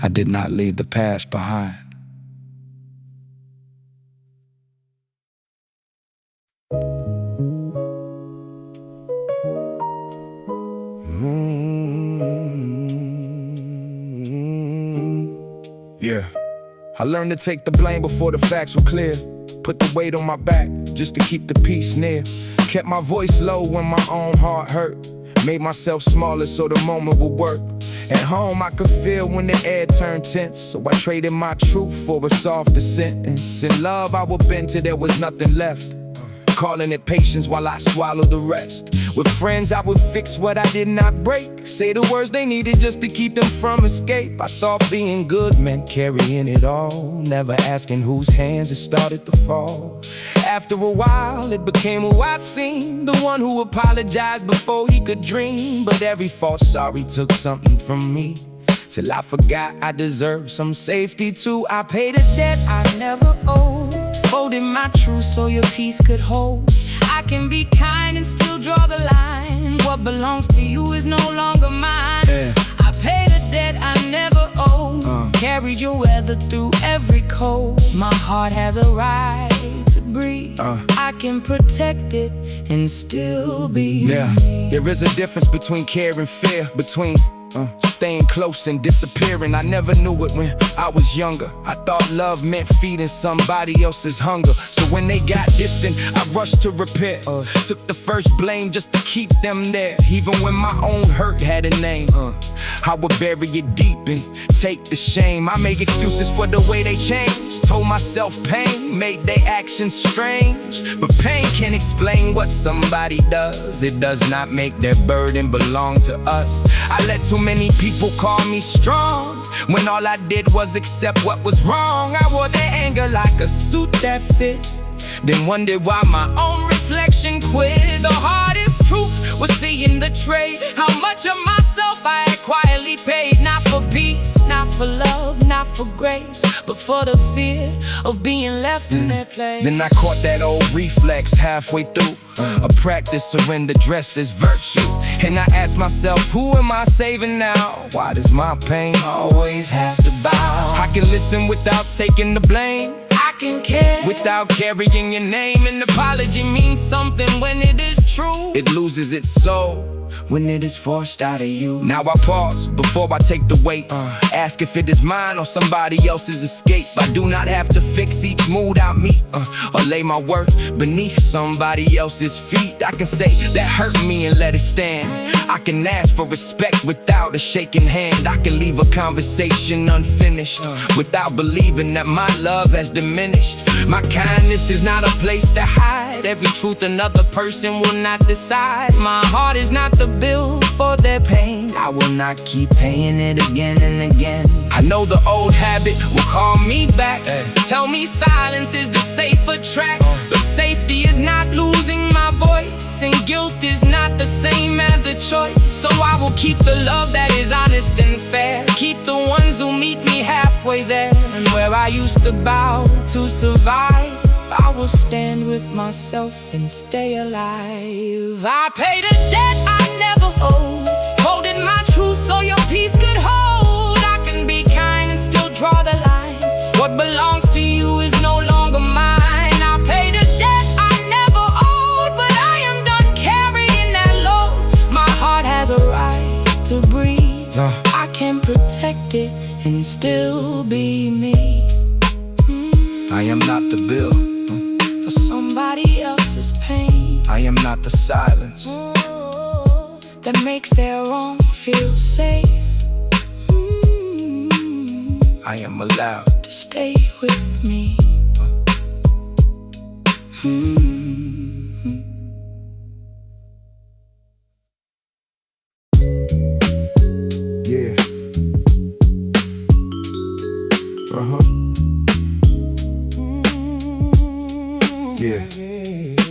I did not leave the past behind. Yeah, I learned to take the blame before the facts were clear. Put the weight on my back just to keep the peace near. Kept my voice low when my own heart hurt. Made myself smaller so the moment would work. At home I could feel when the air turned tense, so I traded my truth for a softer sentence. In love I would bend till there was nothing left, calling it patience while I swallowed the rest. With friends I would fix what I did not break, say the words they needed just to keep them from escape. I thought being good meant carrying it all, never asking whose hands it started to fall. After a while it became who I seemed, the one who apologized before he could dream. But every false sorry took something from me, till I forgot I deserved some safety too. I paid a debt I never owed, folded my truth so your peace could hold. I can be kind and still draw the line. What belongs to you is no longer mine. I paid a debt I never owed, carried your weather through every cold. My heart has a right to breathe. I can protect it and still be me. There is a difference between care and fear, between staying close and disappearing. I never knew it when I was younger. I thought love meant feeding somebody else's hunger. So when they got distant, I rushed to repair. Took the first blame just to keep them there, even when my own hurt had a name. I would bury it deep and take the shame. I make excuses for the way they changed, told myself pain made their actions strange. But pain can't explain what somebody does. It does not make their burden belong to us. I let too many people call me strong, when all I did was accept what was wrong. I wore their anger like a suit that fit, then wondered why my own reflection quit. The hardest truth was seeing the trade, how much of myself I had quietly paid. Not for peace, not for love, not for grace, but for the fear of being left in their place. Then I caught that old reflex halfway through, a practice surrender dressed as virtue. And I asked myself, who am I saving now? Why does my pain always have to bow? I can listen without taking the blame, I can care without carrying your name. An apology means something when it is true. It loses its soul when it is forced out of you. Now I pause before I take the weight, ask if it is mine or somebody else's escape. I do not have to fix each mood I meet, or lay my worth beneath somebody else's feet. I can say that hurt me and let it stand. I can ask for respect without a shaking hand. I can leave a conversation unfinished without believing that my love has diminished. My kindness is not a place to hide every truth another person will not decide. My heart is not the bill for their pain. I will not keep paying it again and again. I know the old habit will call me back, tell me silence is the safer track. But safety is not losing my voice, and guilt is not the same as a choice. So I will keep the love that is honest and fair, keep the ones who meet me halfway there. And where I used to bow to survive, I will stand with myself and stay alive. I paid a debt I never owed, folded my truth so your peace could hold. I can be kind and still draw the line. What belongs to you is no longer mine. I paid a debt I never owed, but I am done carrying that load. My heart has a right to breathe. I can protect it and still be me. I am not the bill For somebody else's pain. I am not the silence That makes their wrong feel safe. I am allowed To stay with me. Yeah. Yeah.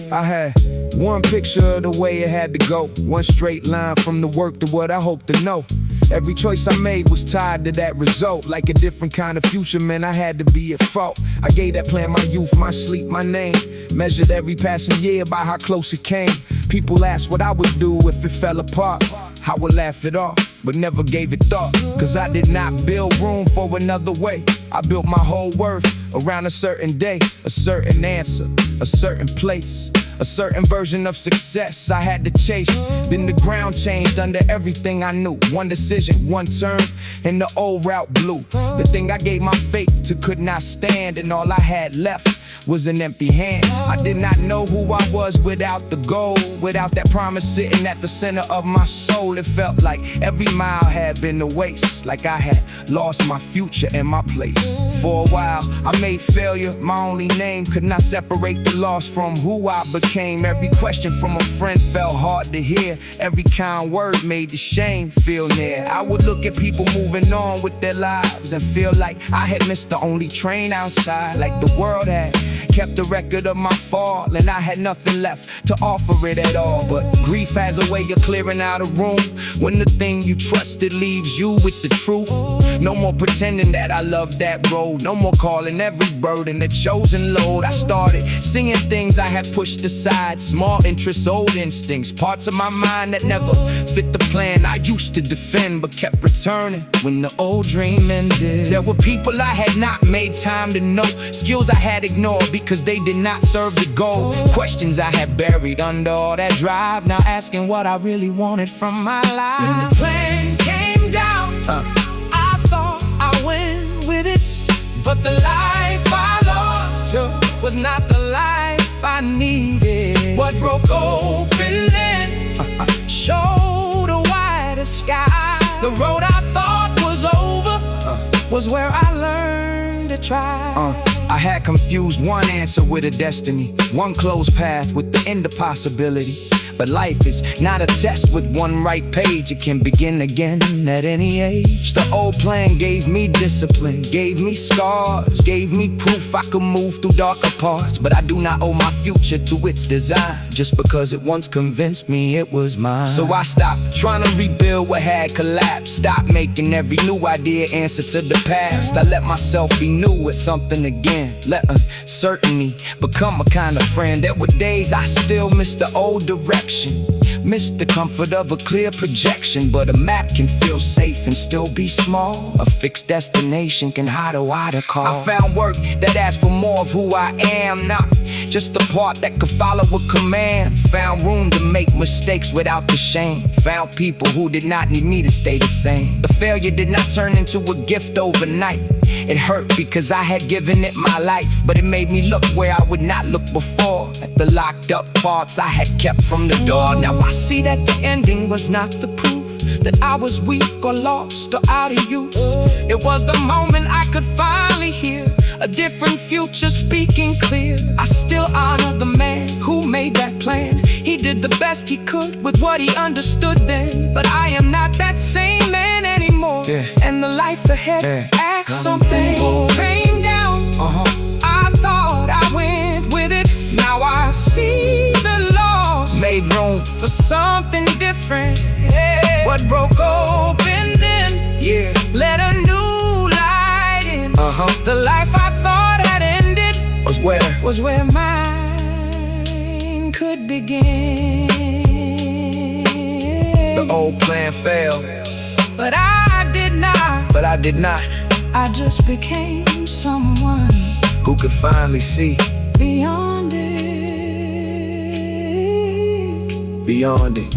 I had one picture of the way it had to go, one straight line from the work to what I hope to know. Every choice I made was tied to that result. Like a different kind of future, man, I had to be at fault. I gave that plan my youth, my sleep, my name. Measured every passing year by how close it came. People asked what I would do if it fell apart. I would laugh it off, but never gave it thought. Cause I did not build room for another way. I built my whole worth around a certain day, a certain answer, a certain place, a certain version of success I had to chase. Then the ground changed under everything I knew. One decision, one turn, and the old route blew. The thing I gave my faith to could not stand, and all I had left was an empty hand. I did not know who I was without the goal, without that promise sitting at the center of my soul. It felt like every mile had been a waste, like I had lost my future and my place. For a while, I made failure my only name. Could not separate the loss from who I became. Every question from a friend felt hard to hear. Every kind word made the shame feel near. I would look at people moving on with their lives and feel like I had missed the only train outside. Like the world had kept a record of my fall, and I had nothing left to offer it at all. But grief has a way of clearing out a room when the thing you trusted leaves you with the truth. No more pretending that I love that road, no more calling every burden a chosen load. I started singing things I had pushed aside, small interests, old instincts, parts of my mind that never fit the plan I used to defend, but kept returning when the old dream ended. There were people I had not made time to know, skills I had ignored because they did not serve the goal. Questions I had buried under all that drive, now asking what I really wanted from my life. When the plan came down, I thought I went with it, but the life I lost was not the life I needed. What broke open then showed a wider sky. The road I thought was over was where I learned to try. I had confused one answer with a destiny, one closed path with the end of possibility. But life is not a test with one right page. It can begin again at any age. The old plan gave me discipline, gave me scars, gave me proof I could move through darker parts. But I do not owe my future to its design, just because it once convinced me it was mine. So I stopped trying to rebuild what had collapsed, stopped making every new idea answer to the past. I let myself be new with something again, let uncertainty become a kind of friend. There were days I still missed the old direction, missed the comfort of a clear projection. But a map can feel safe and still be small. A fixed destination can hide a wider call. I found work that asked for more of who I am, not just the part that could follow a command. Found room to make mistakes without the shame. Found people who did not need me to stay the same. The failure did not turn into a gift overnight. It hurt because I had given it my life, but it made me look where I would not look before, at the locked up parts I had kept from the door. Now I see that the ending was not the proof that I was weak or lost or out of use. It was the moment I could finally hear a different future speaking clear. I still honor the man who made that plan. He did the best he could with what he understood then. But I am not that same man anymore. And the life ahead asks something more. Came down, I thought I went with it. Now I see the loss made room for something different. What broke open then let a new light in. The life I thought had ended was where mine could begin. The old plan failed, but I did not. I just became someone who could finally see beyond it. beyond it.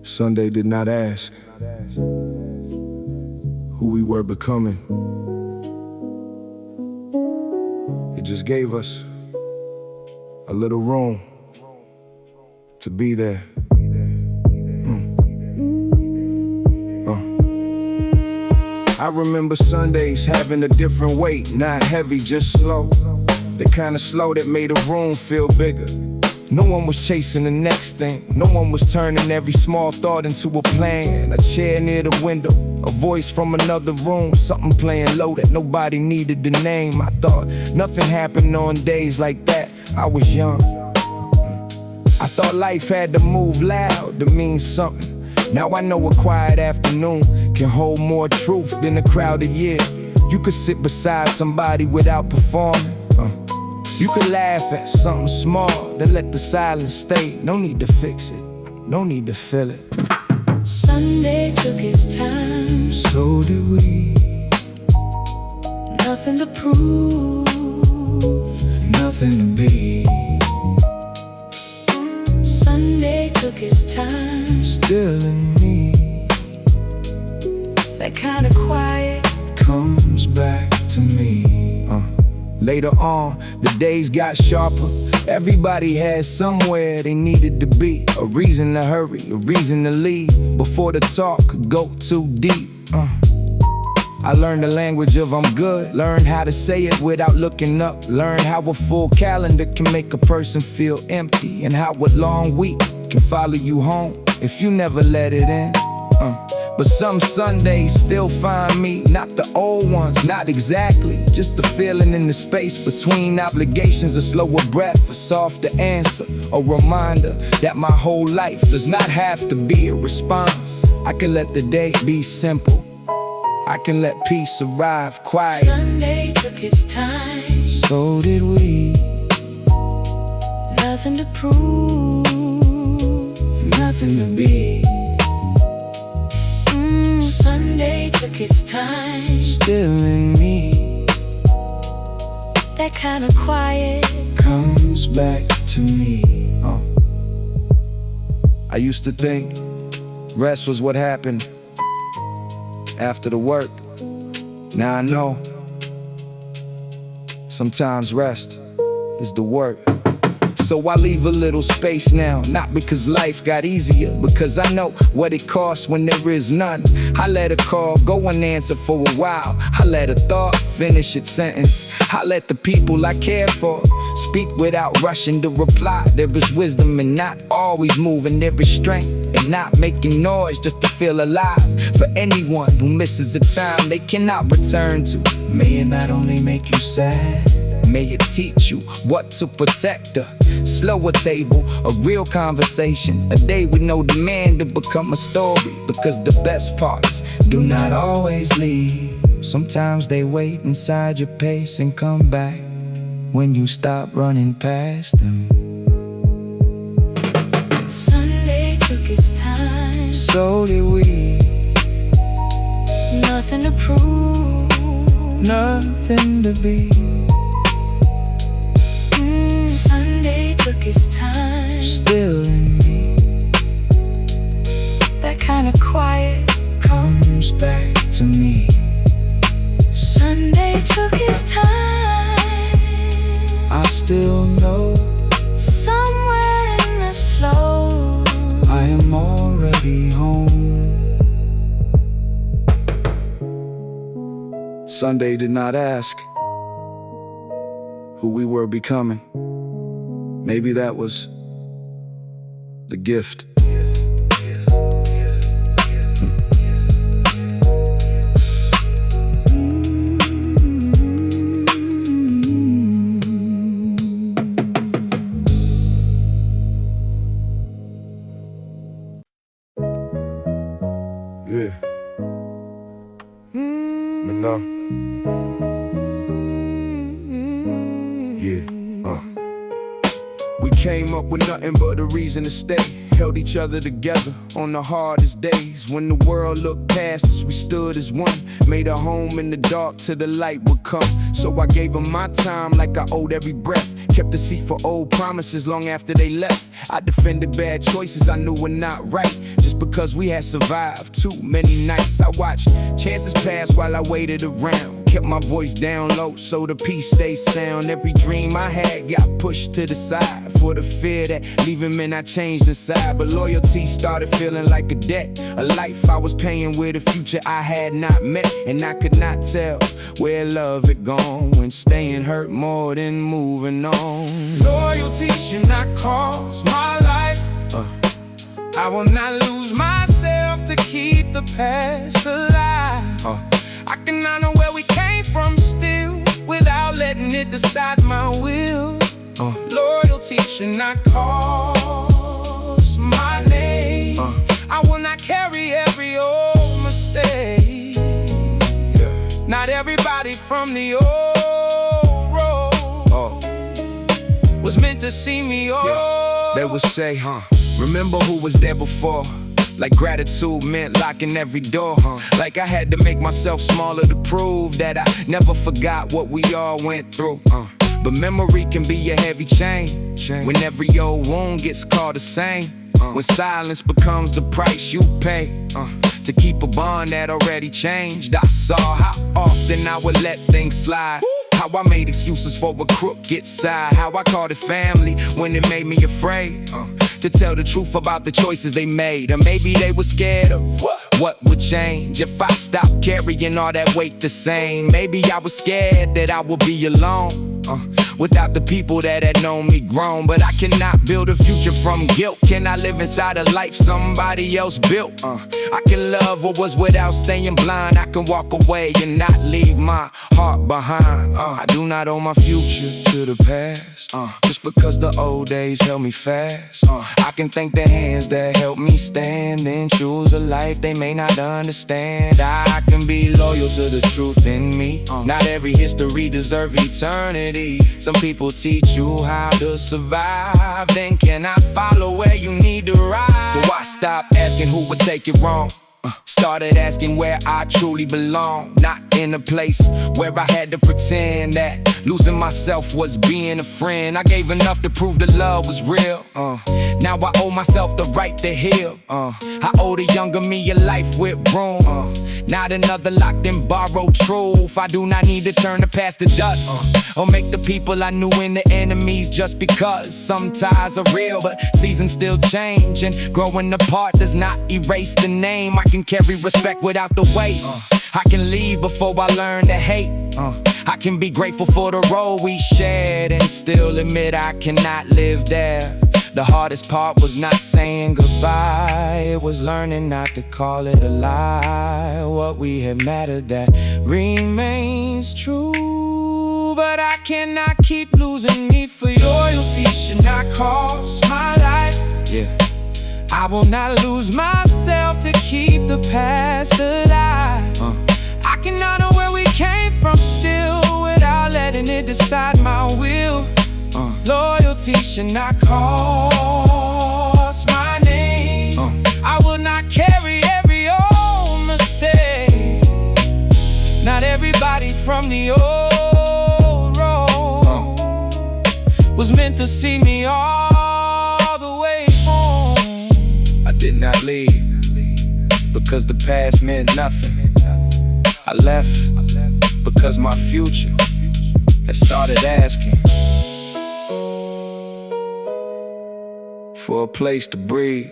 Sunday did not ask who we were becoming. It just gave us a little room to be there. I remember Sundays having a different weight, not heavy, just slow. The kind of slow that made a room feel bigger. No one was chasing the next thing. No one was turning every small thought into a plan. A chair near the window, a voice from another room, something playing low that nobody needed to name. I thought nothing happened on days like that. I was young. I thought life had to move loud to mean something. Now I know a quiet afternoon can hold more truth than a crowded year. You could sit beside somebody without performing. You could laugh at something small, then let the silence stay. No need to fix it, no need to feel it. Sunday took its time, So did we. nothing to prove, Nothing to be. Sunday took its time, Still in me. that kind of quiet Comes back to me. Later on, the days got sharper. Everybody had somewhere they needed to be. A reason to hurry, a reason to leave before the talk could go too deep. I learned the language of I'm good. Learned how to say it without looking up. Learned how a full calendar can make a person feel empty, and how a long week can follow you home if you never let it in. But some Sundays still find me, not the old ones, not exactly. Just the feeling in the space between obligations, a slower breath, a softer answer, a reminder that my whole life does not have to be a response. I can let the day be simple. I can let peace arrive quiet. Sunday took its time, So did we. nothing to prove, Nothing to be. Sunday took its time, Still in me. that kind of quiet Comes back to me. I used to think rest was what happened after the work. Now I know sometimes rest is the work. So I leave a little space now, not because life got easier, because I know what it costs when there is none. I let a call go unanswered for a while. I let a thought finish its sentence. I let the people I care for speak without rushing to reply. There is wisdom in not always moving. There is strength in not making noise just to feel alive. For anyone who misses a time they cannot return to, may it not only make you sad, may it teach you what to protect. A slower table, a real conversation, a day with no demand to become a story. Because the best parts do not always leave. Sometimes they wait inside your pace and come back when you stop running past them. Sunday took its time, So did we. nothing to prove, Nothing to be. Sunday took its time, Still in me. that kind of quiet Comes back to me. Sunday took its time, still know somewhere in the slow I am already home. Sunday did not ask who we were becoming. Maybe that was the gift. Yeah. But no. Yeah. We came up with nothing but a reason to stay. Held each other together on the hardest days. When the world looked past us, we stood as one. Made a home in the dark till the light would come. So I gave them my time like I owed every breath. Kept a seat for old promises long after they left. I defended bad choices I knew were not right, just because we had survived too many nights. I watched chances pass while I waited around. Kept my voice down low so the peace stayed sound. Every dream I had got pushed to the side for the fear that leaving meant I changed inside. But loyalty started feeling like a debt, a life I was paying with a future I had not met. And I could not tell where love had gone when staying hurt more than moving on. Loyalty should not cost my life. I will not lose myself to keep the past alive. I can honor where we came from still, without letting it decide my will. Loyalty should not cost my name. I will not carry every old mistake. Not everybody from the old road was meant to see me old. They would say, remember who was there before. Like gratitude meant locking every door. Like I had to make myself smaller to prove that I never forgot what we all went through. But memory can be a heavy chain when every old wound gets called the same. When silence becomes the price you pay to keep a bond that already changed. I saw how often I would let things slide. How I made excuses for a crooked side. How I called it family when it made me afraid to tell the truth about the choices they made. Or maybe they were scared of what would change if I stopped carrying all that weight the same. Maybe I was scared that I would be alone without the people that had known me grown. But I cannot build a future from guilt. Can I live inside a life somebody else built? I can love what was without staying blind. I can walk away and not leave my heart behind. I do not owe my future to the past, just because the old days held me fast. I can thank the hands that helped me stand and choose a life they may not understand. I can be loyal to the truth in me. Not every history deserves eternity. Some people teach you how to survive, then cannot follow where you need to ride. So I stopped asking who would take it wrong. Started asking where I truly belong. Not in a place where I had to pretend that losing myself was being a friend. I gave enough to prove the love was real. Now I owe myself the right to heal. I owe the younger me a life with room. Not another locked and borrowed truth. I do not need to turn the past to dust or make the people I knew into enemies just because. Some ties are real, but seasons still change, and growing apart does not erase the name. I can carry respect without the weight. I can leave before I learn to hate. I can be grateful for the road we shared and still admit I cannot live there. The hardest part was not saying goodbye. It was learning not to call it a lie. What we had mattered, that remains true. But I cannot keep losing me for loyalty. Should not cost my life. I will not lose myself to keep the past alive. I can honor where we came from still, without letting it decide my will. Loyalty should not cost my name. I will not carry every old mistake. Not everybody from the old road was meant to see me all the way home. I did not leave because the past meant nothing. I left because my future had started asking for a place to breathe.